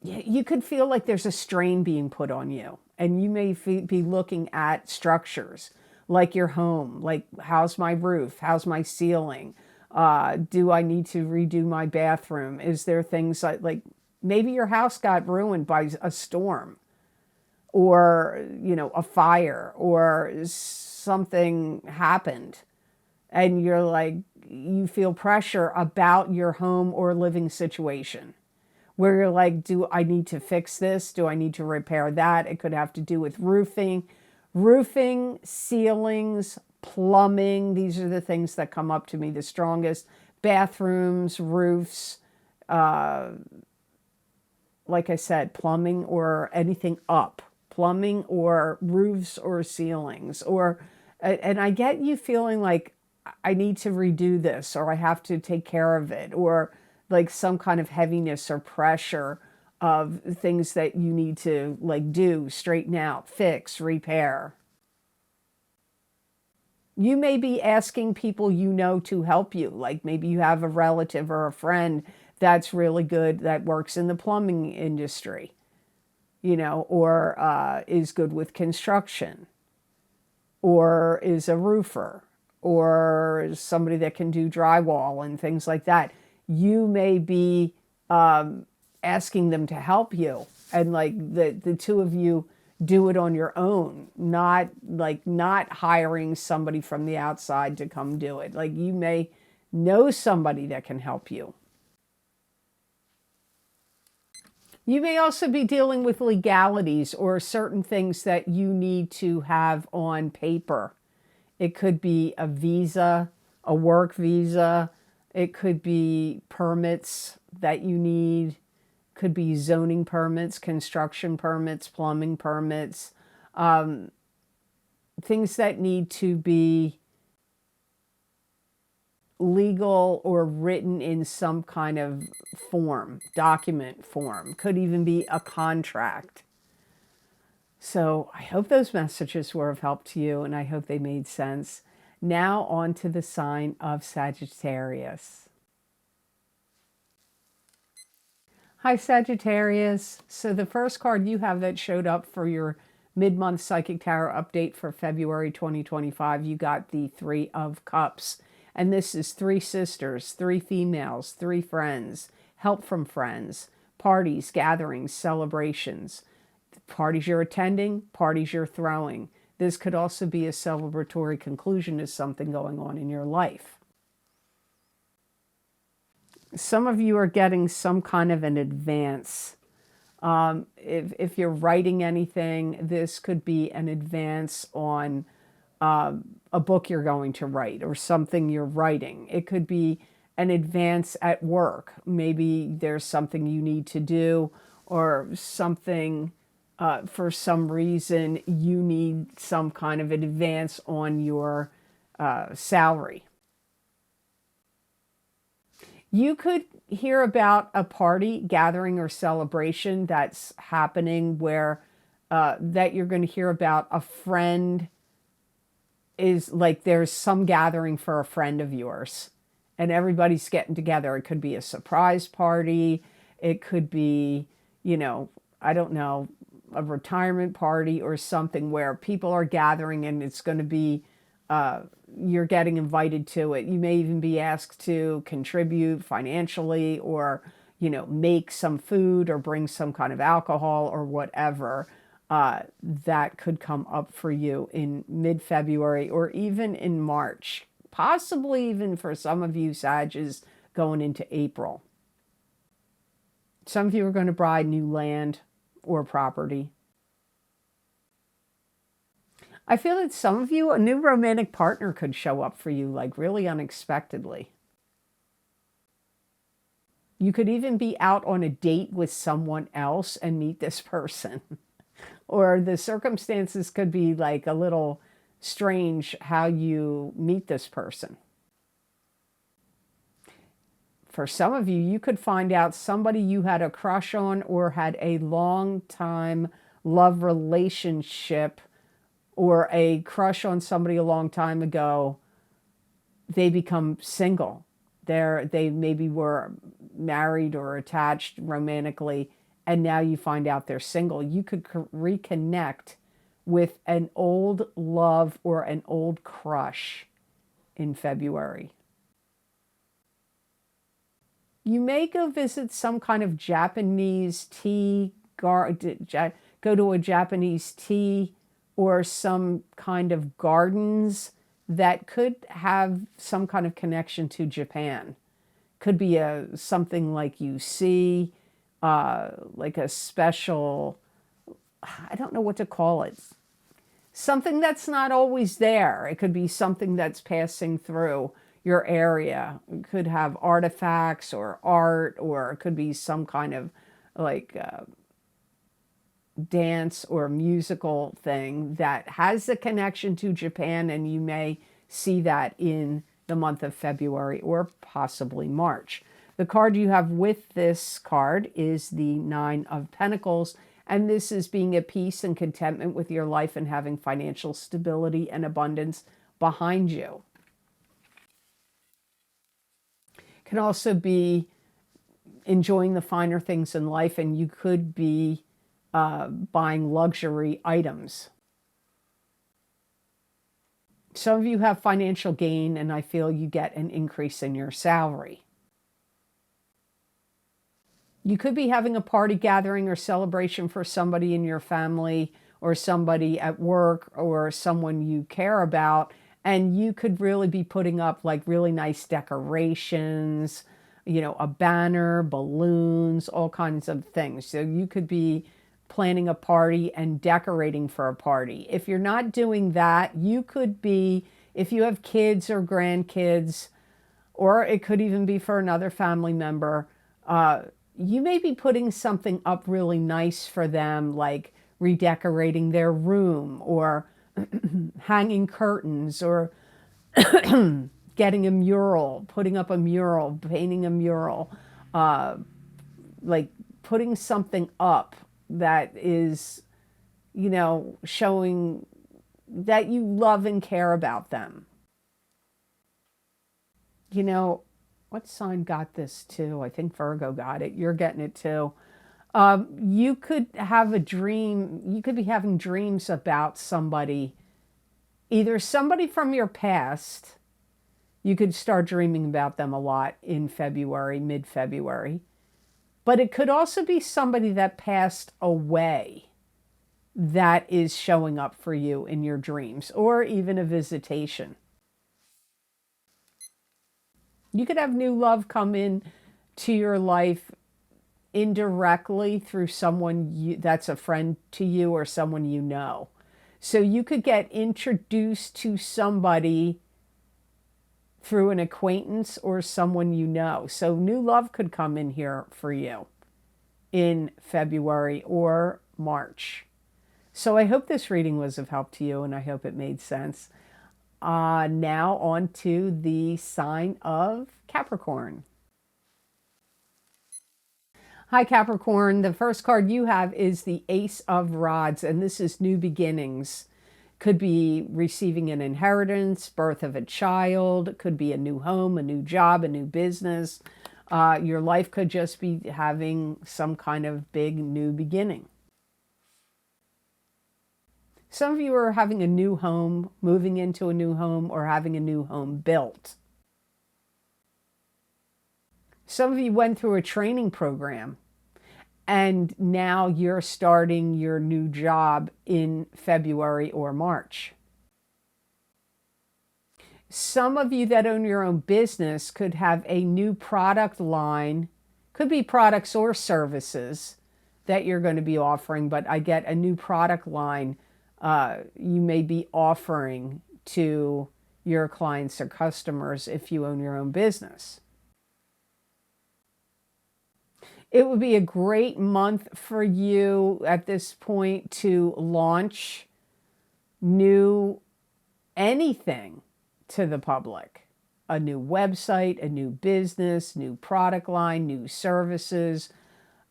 You could feel like there's a strain being put on you, and you may be looking at structures like your home, like how's my roof, how's my ceiling, do I need to redo my bathroom, is there things like maybe your house got ruined by a storm, or a fire, or something happened, and you're like, you feel pressure about your home or living situation, where you're like, do I need to fix this? Do I need to repair that? It could have to do with roofing, ceilings, plumbing. These are the things that come up to me the strongest. Bathrooms, roofs, like I said, plumbing or anything up. Plumbing or roofs or ceilings. And I get you feeling like I need to redo this, or I have to take care of it, or like some kind of heaviness or pressure of things that you need to like do, straighten out, fix, repair. You may be asking people to help you. Like maybe you have a relative or a friend that's really good, that works in the plumbing industry, or is good with construction, or is a roofer, or is somebody that can do drywall and things like that. You may be asking them to help you, and like the two of you do it on your own, not hiring somebody from the outside to come do it. Like you may know somebody that can help you. You may also be dealing with legalities or certain things that you need to have on paper. It could be a visa, a work visa. It could be permits that you need. Could be zoning permits, construction permits, plumbing permits, things that need to be legal or written in some kind of form, document form. Could even be a contract. So I hope those messages were of help to you, and I hope they made sense. Now on to the sign of Sagittarius. Hi, Sagittarius. So the first card you have that showed up for your mid-month Psychic Tarot update for February 2025, you got the Three of Cups. And this is three sisters, three females, three friends, help from friends, parties, gatherings, celebrations, parties you're attending, parties you're throwing. This could also be a celebratory conclusion to something going on in your life. Some of you are getting some kind of an advance. If you're writing anything, this could be an advance on a book you're going to write or something you're writing. It could be an advance at work. Maybe there's something you need to do, or something for some reason you need some kind of advance on your salary. You could hear about a party, gathering, or celebration that's happening where that you're going to hear about a friend is like there's some gathering for a friend of yours and everybody's getting together. It could be a surprise party. It could be, I don't know, a retirement party or something where people are gathering and it's going to be, you're getting invited to it. You may even be asked to contribute financially or, make some food or bring some kind of alcohol or whatever. That could come up for you in mid-February or even in March, possibly even for some of you Sagittarius going into April. Some of you are going to buy new land or property. I feel that some of you, a new romantic partner could show up for you like really unexpectedly. You could even be out on a date with someone else and meet this person. Or the circumstances could be like a little strange how you meet this person. For some of you, you could find out somebody you had a crush on or had a long time love relationship or a crush on somebody a long time ago. They become single. They maybe were married or attached romantically, and now you find out they're single. You could reconnect with an old love or an old crush in February. You may go visit some kind of Japanese tea, go to a Japanese tea or some kind of gardens that could have some kind of connection to Japan. Could be something like you see, like a special, I don't know what to call it. Something that's not always there. It could be something that's passing through your area. It could have artifacts or art, or it could be some kind of like dance or musical thing that has a connection to Japan, and you may see that in the month of February or possibly March. The card you have with this card is the Nine of Pentacles, and this is being at peace and contentment with your life and having financial stability and abundance behind you. Can also be enjoying the finer things in life, and you could be buying luxury items. Some of you have financial gain, and I feel you get an increase in your salary. You could be having a party, gathering, or celebration for somebody in your family or somebody at work or someone you care about, and you could really be putting up like really nice decorations, a banner, balloons, all kinds of things. So you could be planning a party and decorating for a party. If you're not doing that, you could be, if you have kids or grandkids, or it could even be for another family member, you may be putting something up really nice for them, like redecorating their room or hanging curtains or getting a mural, putting up a mural, painting a mural, like putting something up that is, showing that you love and care about them. What sign got this too? I think Virgo got it. You're getting it too. You could have a dream. You could be having dreams about somebody, either somebody from your past. You could start dreaming about them a lot in February, mid-February. But it could also be somebody that passed away that is showing up for you in your dreams, or even a visitation. You could have new love come in to your life indirectly through someone that's a friend to you or someone you know. So you could get introduced to somebody through an acquaintance or someone you know. So new love could come in here for you in February or March. So I hope this reading was of help to you, and I hope it made sense. Now on to the sign of Capricorn. Hi, Capricorn. The first card you have is the Ace of Rods, and this is new beginnings. Could be receiving an inheritance, birth of a child, could be a new home, a new job, a new business. Your life could just be having some kind of big new beginning. Some of you are having a new home, moving into a new home, or having a new home built. Some of you went through a training program and now you're starting your new job in February or March. Some of you that own your own business could have a new product line, could be products or services that you're going to be offering, but I get a new product line you may be offering to your clients or customers if you own your own business. It would be a great month for you at this point to launch new anything to the public. A new website, a new business, new product line, new services.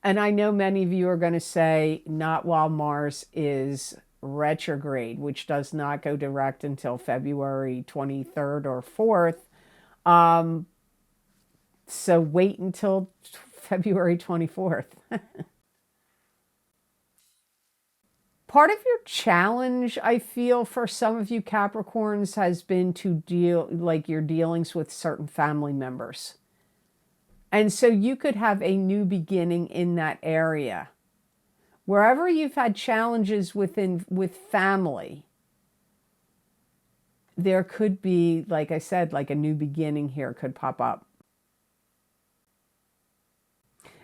And I know many of you are going to say, not while Mars is retrograde, which does not go direct until February 23rd or 4th. So wait until February 24th. Part of your challenge, I feel, for some of you Capricorns has been to deal, like your dealings with certain family members. And so you could have a new beginning in that area. Wherever you've had challenges with family, there could be, like I said, like a new beginning here could pop up.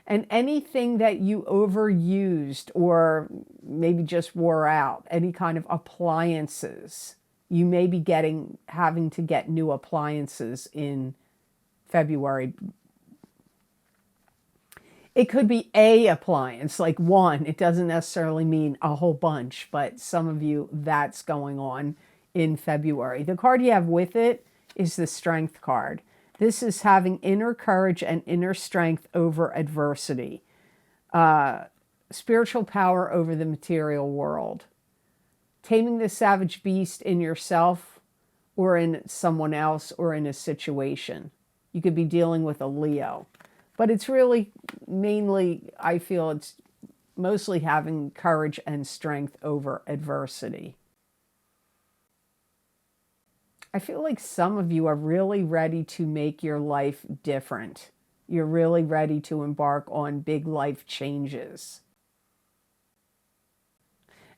And anything that you overused or maybe just wore out, any kind of appliances, you may be having to get new appliances in February. It could be a appliance, like one. It doesn't necessarily mean a whole bunch, but some of you, that's going on in February. The card you have with it is the Strength card. This is having inner courage and inner strength over adversity. Spiritual power over the material world. Taming the savage beast in yourself or in someone else or in a situation. You could be dealing with a Leo. But it's really mainly, I feel it's mostly having courage and strength over adversity. I feel like some of you are really ready to make your life different. You're really ready to embark on big life changes.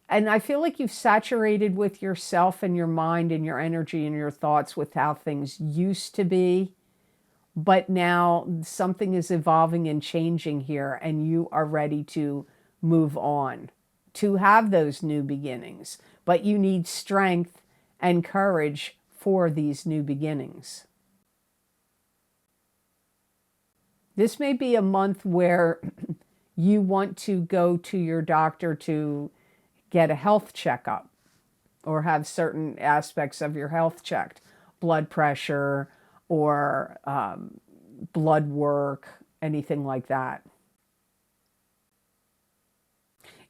And I feel like you've saturated with yourself and your mind and your energy and your thoughts with how things used to be. But now something is evolving and changing here, and you are ready to move on, to have those new beginnings. But you need strength and courage for these new beginnings. This may be a month where you want to go to your doctor to get a health checkup or have certain aspects of your health checked, blood pressure, or blood work, anything like that.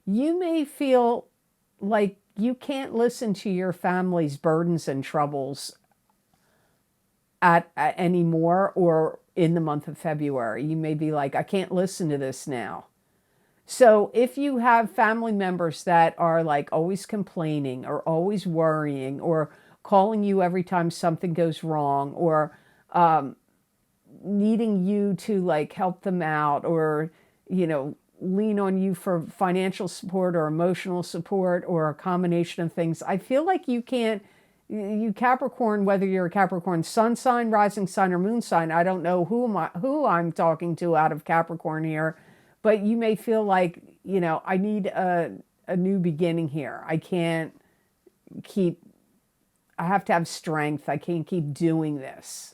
You may feel like you can't listen to your family's burdens and troubles at anymore, or in the month of February. You may be like, I can't listen to this now. So if you have family members that are like always complaining or always worrying or calling you every time something goes wrong, or needing you to like help them out, or, you know, lean on you for financial support or emotional support or a combination of things, I feel like you can't, you Capricorn, whether you're a Capricorn sun sign, rising sign, or moon sign, I don't know who I'm talking to out of Capricorn here, but you may feel like, you know, I need a new beginning here. I have to have strength. I can't keep doing this.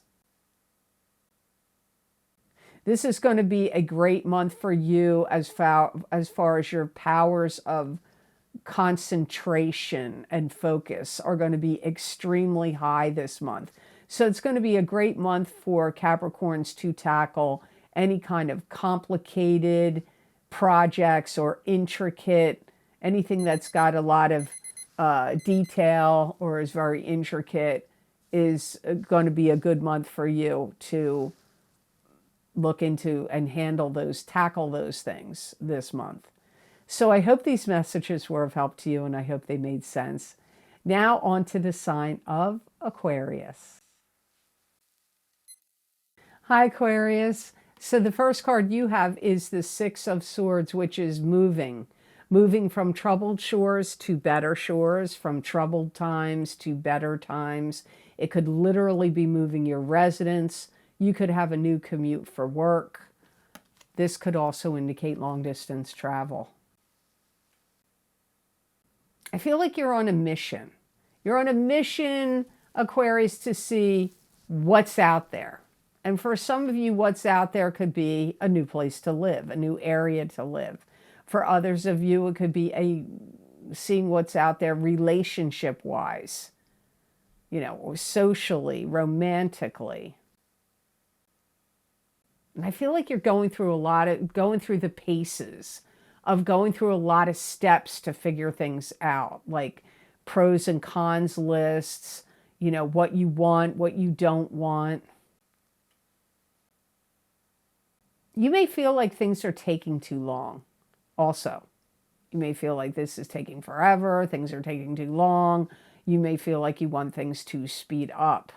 This is going to be a great month for you as far as your powers of concentration and focus are going to be extremely high this month. So it's going to be a great month for Capricorns to tackle any kind of complicated projects or intricate, anything that's got a lot of detail or is very intricate is going to be a good month for you to look into and tackle those things this month. So I hope these messages were of help to you, and I hope they made sense. Now on to the sign of Aquarius. Hi, Aquarius. So the first card you have is the Six of Swords, which is moving. Moving from troubled shores to better shores, from troubled times to better times. It could literally be moving your residence. You could have a new commute for work. This could also indicate long-distance travel. I feel like you're on a mission. You're on a mission, Aquarius, to see what's out there. And for some of you, what's out there could be a new place to live, a new area to live. For others of you, it could be seeing what's out there relationship-wise, or socially, romantically. And I feel like you're going through the paces of going through a lot of steps to figure things out, like pros and cons lists, what you want, what you don't want. You may feel like things are taking too long also. You may feel like this is taking forever, things are taking too long. You may feel like you want things to speed up.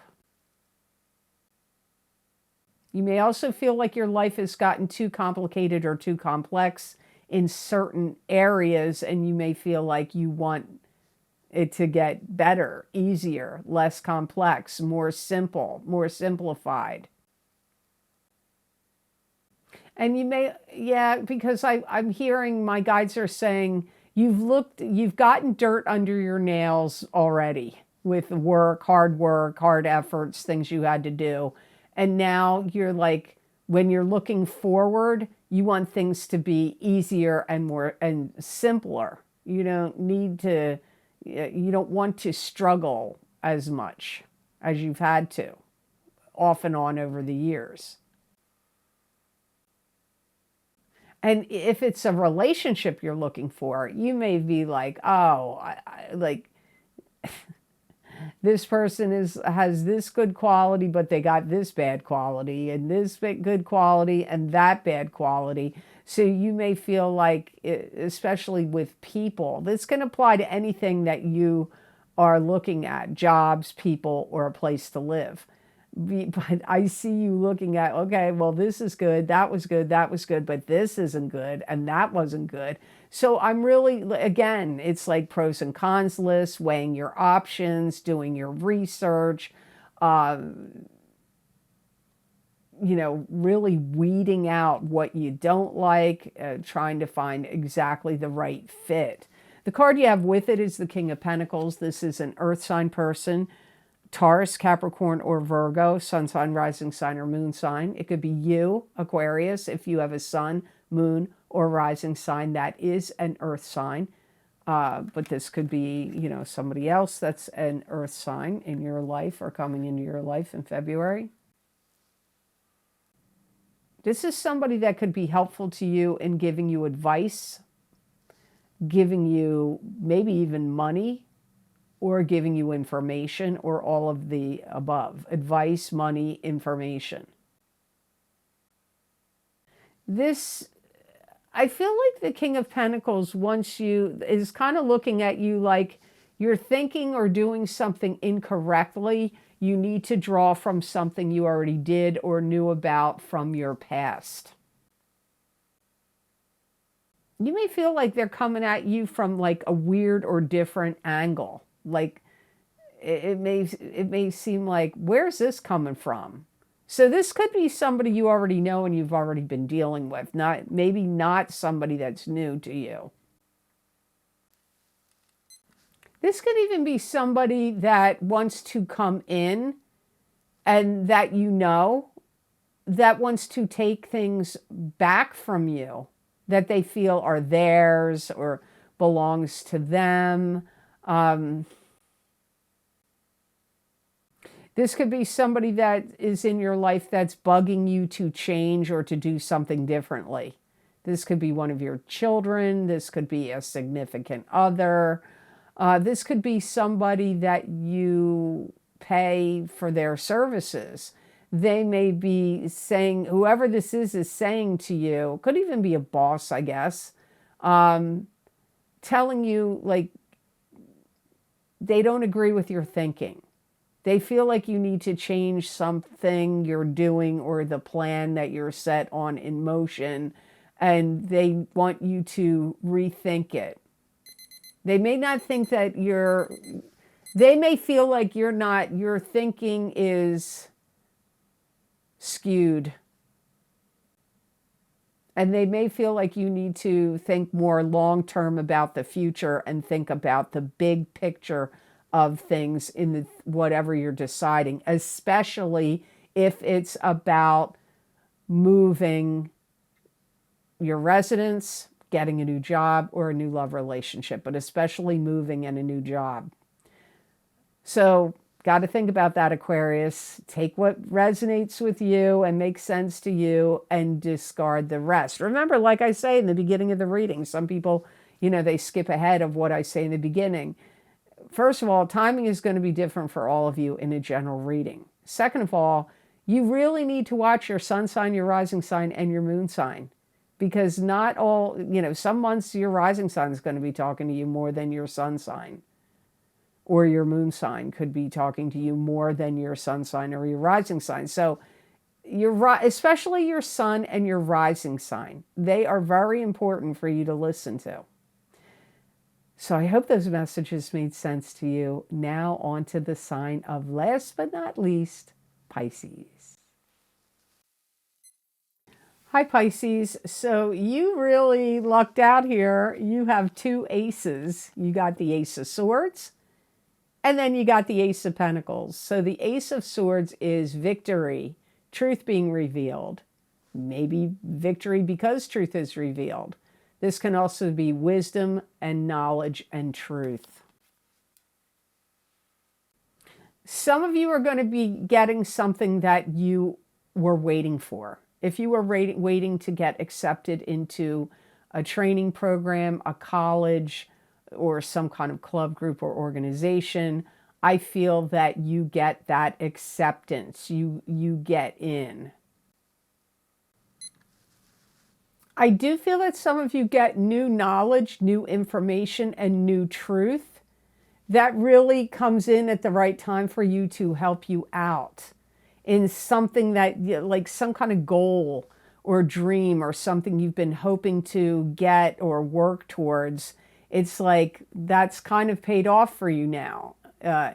You may also feel like your life has gotten too complicated or too complex in certain areas, and you may feel like you want it to get better, easier, less complex, more simple, more simplified. And you may, because I'm hearing my guides are saying you've gotten dirt under your nails already with hard efforts, things you had to do. And now you're like, when you're looking forward, you want things to be easier and simpler. You don't want to struggle as much as you've had to, off and on over the years. And if it's a relationship you're looking for, you may be like, this person has this good quality, but they got this bad quality, and this good quality, and that bad quality. So you may feel like, especially with people, this can apply to anything that you are looking at, jobs, people, or a place to live. But I see you looking at, okay, well, this is good, that was good, but this isn't good, and that wasn't good. So I'm really, again, it's like pros and cons lists, weighing your options, doing your research, really weeding out what you don't like, trying to find exactly the right fit. The card you have with it is the King of Pentacles. This is an earth sign person. Taurus, Capricorn, or Virgo, sun sign, rising sign, or moon sign. It could be you, Aquarius, if you have a sun, moon, or rising sign that is an earth sign. But this could be, somebody else that's an earth sign in your life or coming into your life in February. This is somebody that could be helpful to you in giving you advice, giving you maybe even money, or giving you information, or all of the above. Advice, money, information. I feel like the King of Pentacles is kind of looking at you like you're thinking or doing something incorrectly. You need to draw from something you already did or knew about from your past. You may feel like they're coming at you from like a weird or different angle. Like it may seem like, where's this coming from? So this could be somebody you already know and you've already been dealing with, maybe not somebody that's new to you. This could even be somebody that wants to come in and that that wants to take things back from you that they feel are theirs, or belongs to them. This could be somebody that is in your life that's bugging you to change or to do something differently. This could be one of your children. This could be a significant other. This could be somebody that you pay for their services. They may be saying, whoever this is saying to you, could even be a boss, I guess, telling you like they don't agree with your thinking. They feel like you need to change something you're doing or the plan that you're set on in motion, and they want you to rethink it. They may not think that they may feel like your thinking is skewed. And they may feel like you need to think more long-term about the future and think about the big picture of things in whatever you're deciding, especially if it's about moving your residence, getting a new job, or a new love relationship, but especially moving and a new job. So, got to think about that, Aquarius. Take what resonates with you and makes sense to you and discard the rest. Remember, like I say in the beginning of the reading, some people, they skip ahead of what I say in the beginning. First of all, timing is going to be different for all of you in a general reading. Second of all, you really need to watch your sun sign, your rising sign, and your moon sign. Because not all, some months your rising sign is going to be talking to you more than your sun sign. Or your moon sign could be talking to you more than your sun sign or your rising sign. So, especially your sun and your rising sign, they are very important for you to listen to. So I hope those messages made sense to you. Now on to the sign of, last but not least, Pisces. Hi, Pisces. So you really lucked out here. You have two aces. You got the Ace of Swords, and then you got the Ace of Pentacles. So the Ace of Swords is victory, truth being revealed. Maybe victory because truth is revealed. This can also be wisdom and knowledge and truth. Some of you are going to be getting something that you were waiting for. If you were waiting to get accepted into a training program, a college, or some kind of club, group, or organization, I feel that you get that acceptance. You get in. I do feel that some of you get new knowledge, new information, and new truth that really comes in at the right time for you to help you out in something that, like some kind of goal or dream or something you've been hoping to get or work towards. It's like that's kind of paid off for you now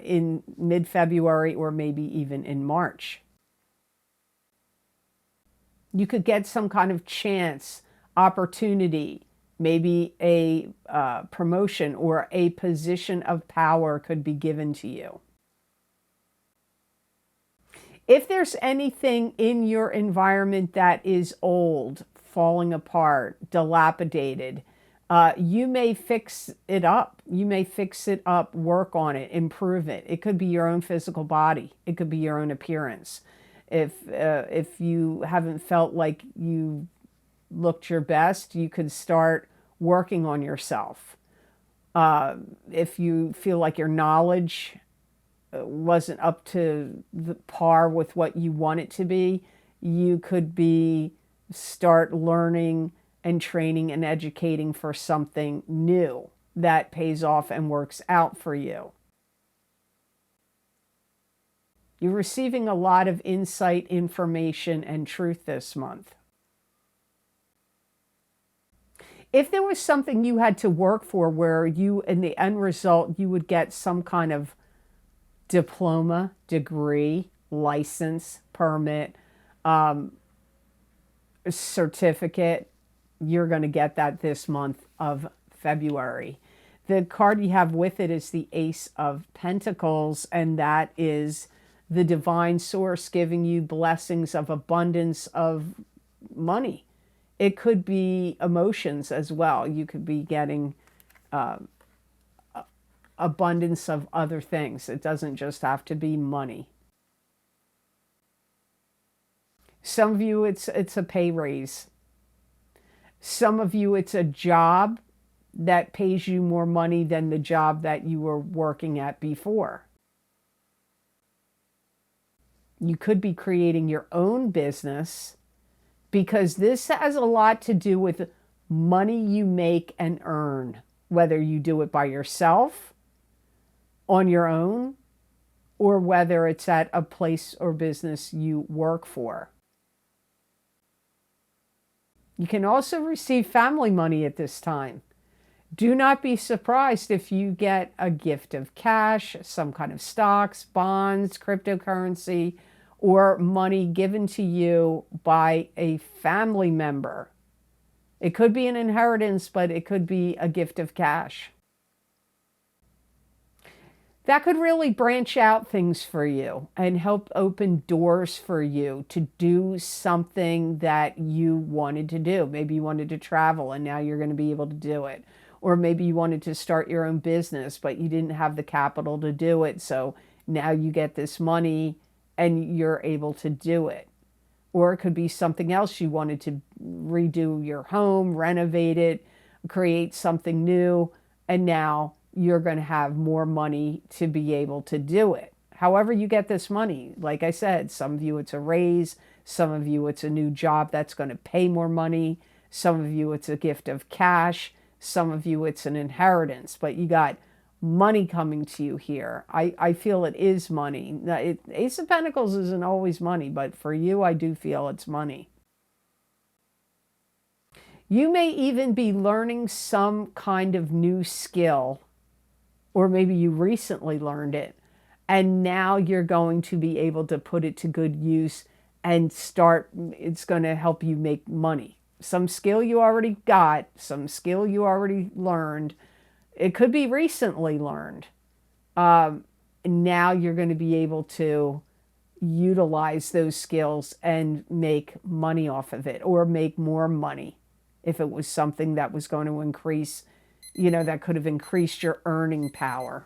in mid-February or maybe even in March. You could get some kind of chance, opportunity, maybe a promotion or a position of power could be given to you. If there's anything in your environment that is old, falling apart, dilapidated, you may fix it up. You may fix it up, work on it, improve it. It could be your own physical body. It could be your own appearance. If you haven't felt like you looked your best, you could start working on yourself. If you feel like your knowledge wasn't up to the par with what you want it to be, you could start learning and training and educating for something new that pays off and works out for you. You're receiving a lot of insight, information, and truth this month. If there was something you had to work for where you, in the end result, you would get some kind of diploma, degree, license, permit, certificate, you're going to get that this month of February. The card you have with it is the Ace of Pentacles, and that is the divine source giving you blessings of abundance of money. It could be emotions as well. You could be getting abundance of other things. It doesn't just have to be money. Some of you, it's a pay raise. Some of you, it's a job that pays you more money than the job that you were working at before. You could be creating your own business, because this has a lot to do with money you make and earn, whether you do it by yourself, on your own, or whether it's at a place or business you work for. You can also receive family money at this time. Do not be surprised if you get a gift of cash, some kind of stocks, bonds, cryptocurrency, or money given to you by a family member. It could be an inheritance, but it could be a gift of cash. That could really branch out things for you and help open doors for you to do something that you wanted to do. Maybe you wanted to travel and now you're going to be able to do it. Or maybe you wanted to start your own business, but you didn't have the capital to do it. So now you get this money and you're able to do it. Or it could be something else. You wanted to redo your home, renovate it, create something new, and now you're going to have more money to be able to do it. However you get this money, like I said, some of you it's a raise, some of you it's a new job that's going to pay more money, some of you it's a gift of cash, some of you it's an inheritance, but you got money coming to you here. I feel it is money. Ace of Pentacles isn't always money, but for you, I do feel it's money. You may even be learning some kind of new skill, or maybe you recently learned it, and now you're going to be able to put it to good use and it's going to help you make money. Some skill you already got, some skill you already learned. It could be recently learned. Now you're going to be able to utilize those skills and make money off of it, or make more money if it was something that was going to increase, that could have increased your earning power.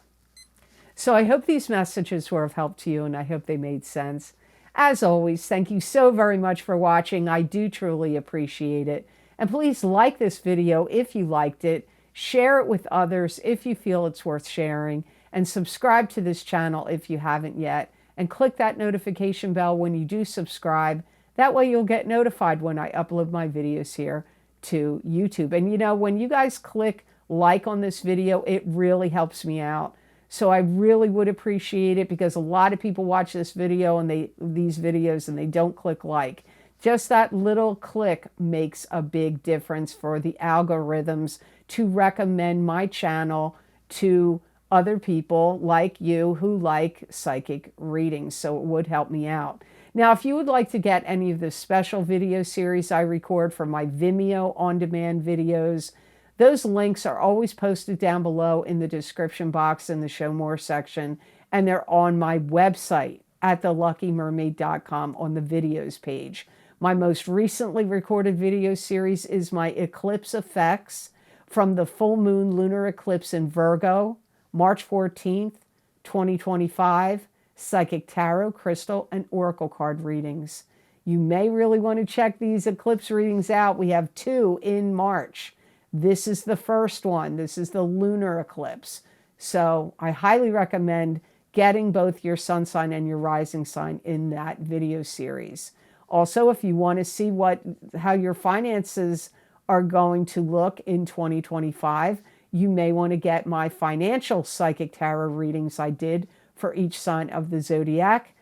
So I hope these messages were of help to you, and I hope they made sense. As always, thank you so very much for watching. I do truly appreciate it. And please like this video if you liked it. Share it with others if you feel it's worth sharing. And subscribe to this channel if you haven't yet. And click that notification bell when you do subscribe. That way you'll get notified when I upload my videos here to YouTube. And when you guys click like on this video, it really helps me out. So I really would appreciate it, because a lot of people watch this video and these videos and they don't click like. Just that little click makes a big difference for the algorithms to recommend my channel to other people like you who like psychic readings. So it would help me out. Now, if you would like to get any of the special video series I record for my Vimeo on-demand videos, those links are always posted down below in the description box in the Show More section, and they're on my website at theluckymermaid.com on the videos page. My most recently recorded video series is my eclipse effects from the full moon lunar eclipse in Virgo, March 14th, 2025, psychic tarot, crystal, and oracle card readings. You may really want to check these eclipse readings out. We have 2 in March. This is the first one. This is the lunar eclipse. So I highly recommend getting both your sun sign and your rising sign in that video series. Also, if you want to see how your finances are going to look in 2025, you may want to get my financial psychic tarot readings I did for each sign of the zodiac.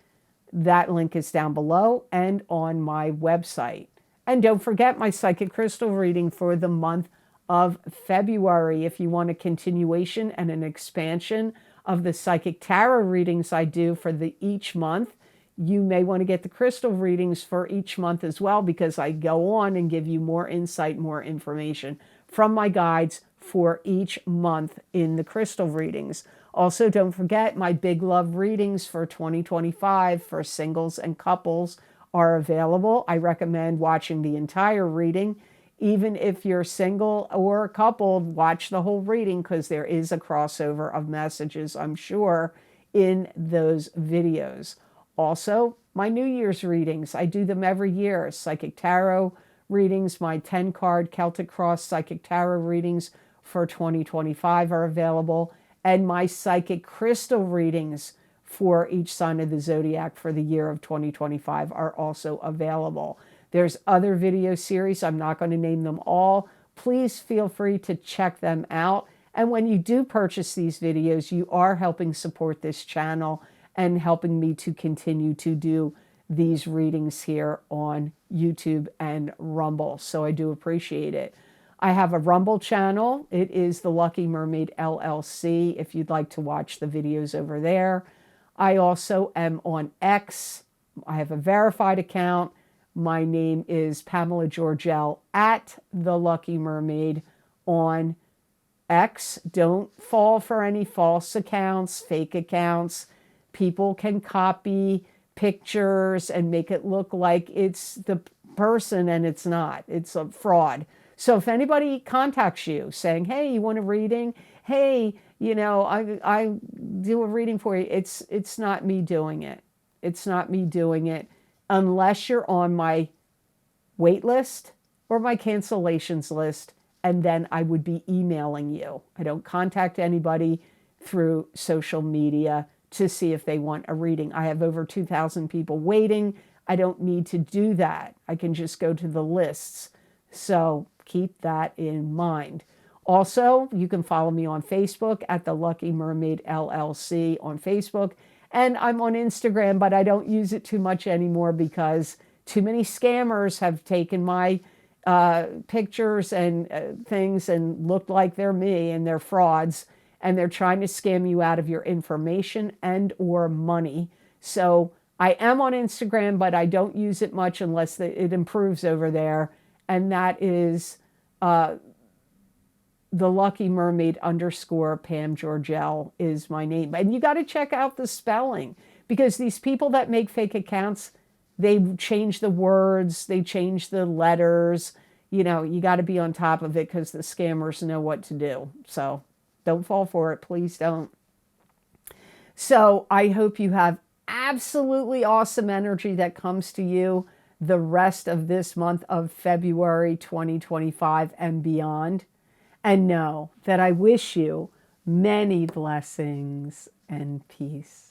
That link is down below and on my website. And don't forget my psychic crystal reading for the month of February. If you want a continuation and an expansion of the psychic tarot readings I do for each month, you may want to get the crystal readings for each month as well, because I go on and give you more insight, more information from my guides for each month in the crystal readings. Also, don't forget my big love readings for 2025 for singles and couples are available. I recommend watching the entire reading Even if you're single or coupled, watch the whole reading because there is a crossover of messages, I'm sure, in those videos. Also, my New Year's readings, I do them every year. Psychic Tarot readings, my 10-card Celtic Cross Psychic Tarot readings for 2025 are available, and my Psychic Crystal readings for each sign of the zodiac for the year of 2025 are also available. There's other video series. I'm not going to name them all. Please feel free to check them out. And when you do purchase these videos, you are helping support this channel and helping me to continue to do these readings here on YouTube and Rumble. So I do appreciate it. I have a Rumble channel. It is the Lucky Mermaid LLC if you'd like to watch the videos over there. I also am on X. I have a verified account. My name is Pamela Georgel at the Lucky Mermaid on X. Don't fall for any false accounts, fake accounts. People can copy pictures and make it look like it's the person and it's not. It's a fraud. So if anybody contacts you saying, hey, you want a reading? Hey, you know, I do a reading for you. It's not me doing it. It's not me doing it unless you're on my wait list or my cancellations list, and then I would be emailing you. I don't contact anybody through social media to see if they want a reading. I have over 2,000 people waiting. I don't need to do that. I can just go to the lists. So keep that in mind. Also, you can follow me on Facebook at the Lucky Mermaid LLC on Facebook. And I'm on Instagram, but I don't use it too much anymore because too many scammers have taken my pictures and things and looked like they're me, and they're frauds, and they're trying to scam you out of your information and or money. So I am on Instagram, but I don't use it much unless it improves over there. And that is the Lucky Mermaid _ Pam Georgel is my name. And you got to check out the spelling, because these people that make fake accounts, they change the words, they change the letters. You know, you got to be on top of it because the scammers know what to do. So don't fall for it. Please don't. So I hope you have absolutely awesome energy that comes to you the rest of this month of February 2025 and beyond. And know that I wish you many blessings and peace.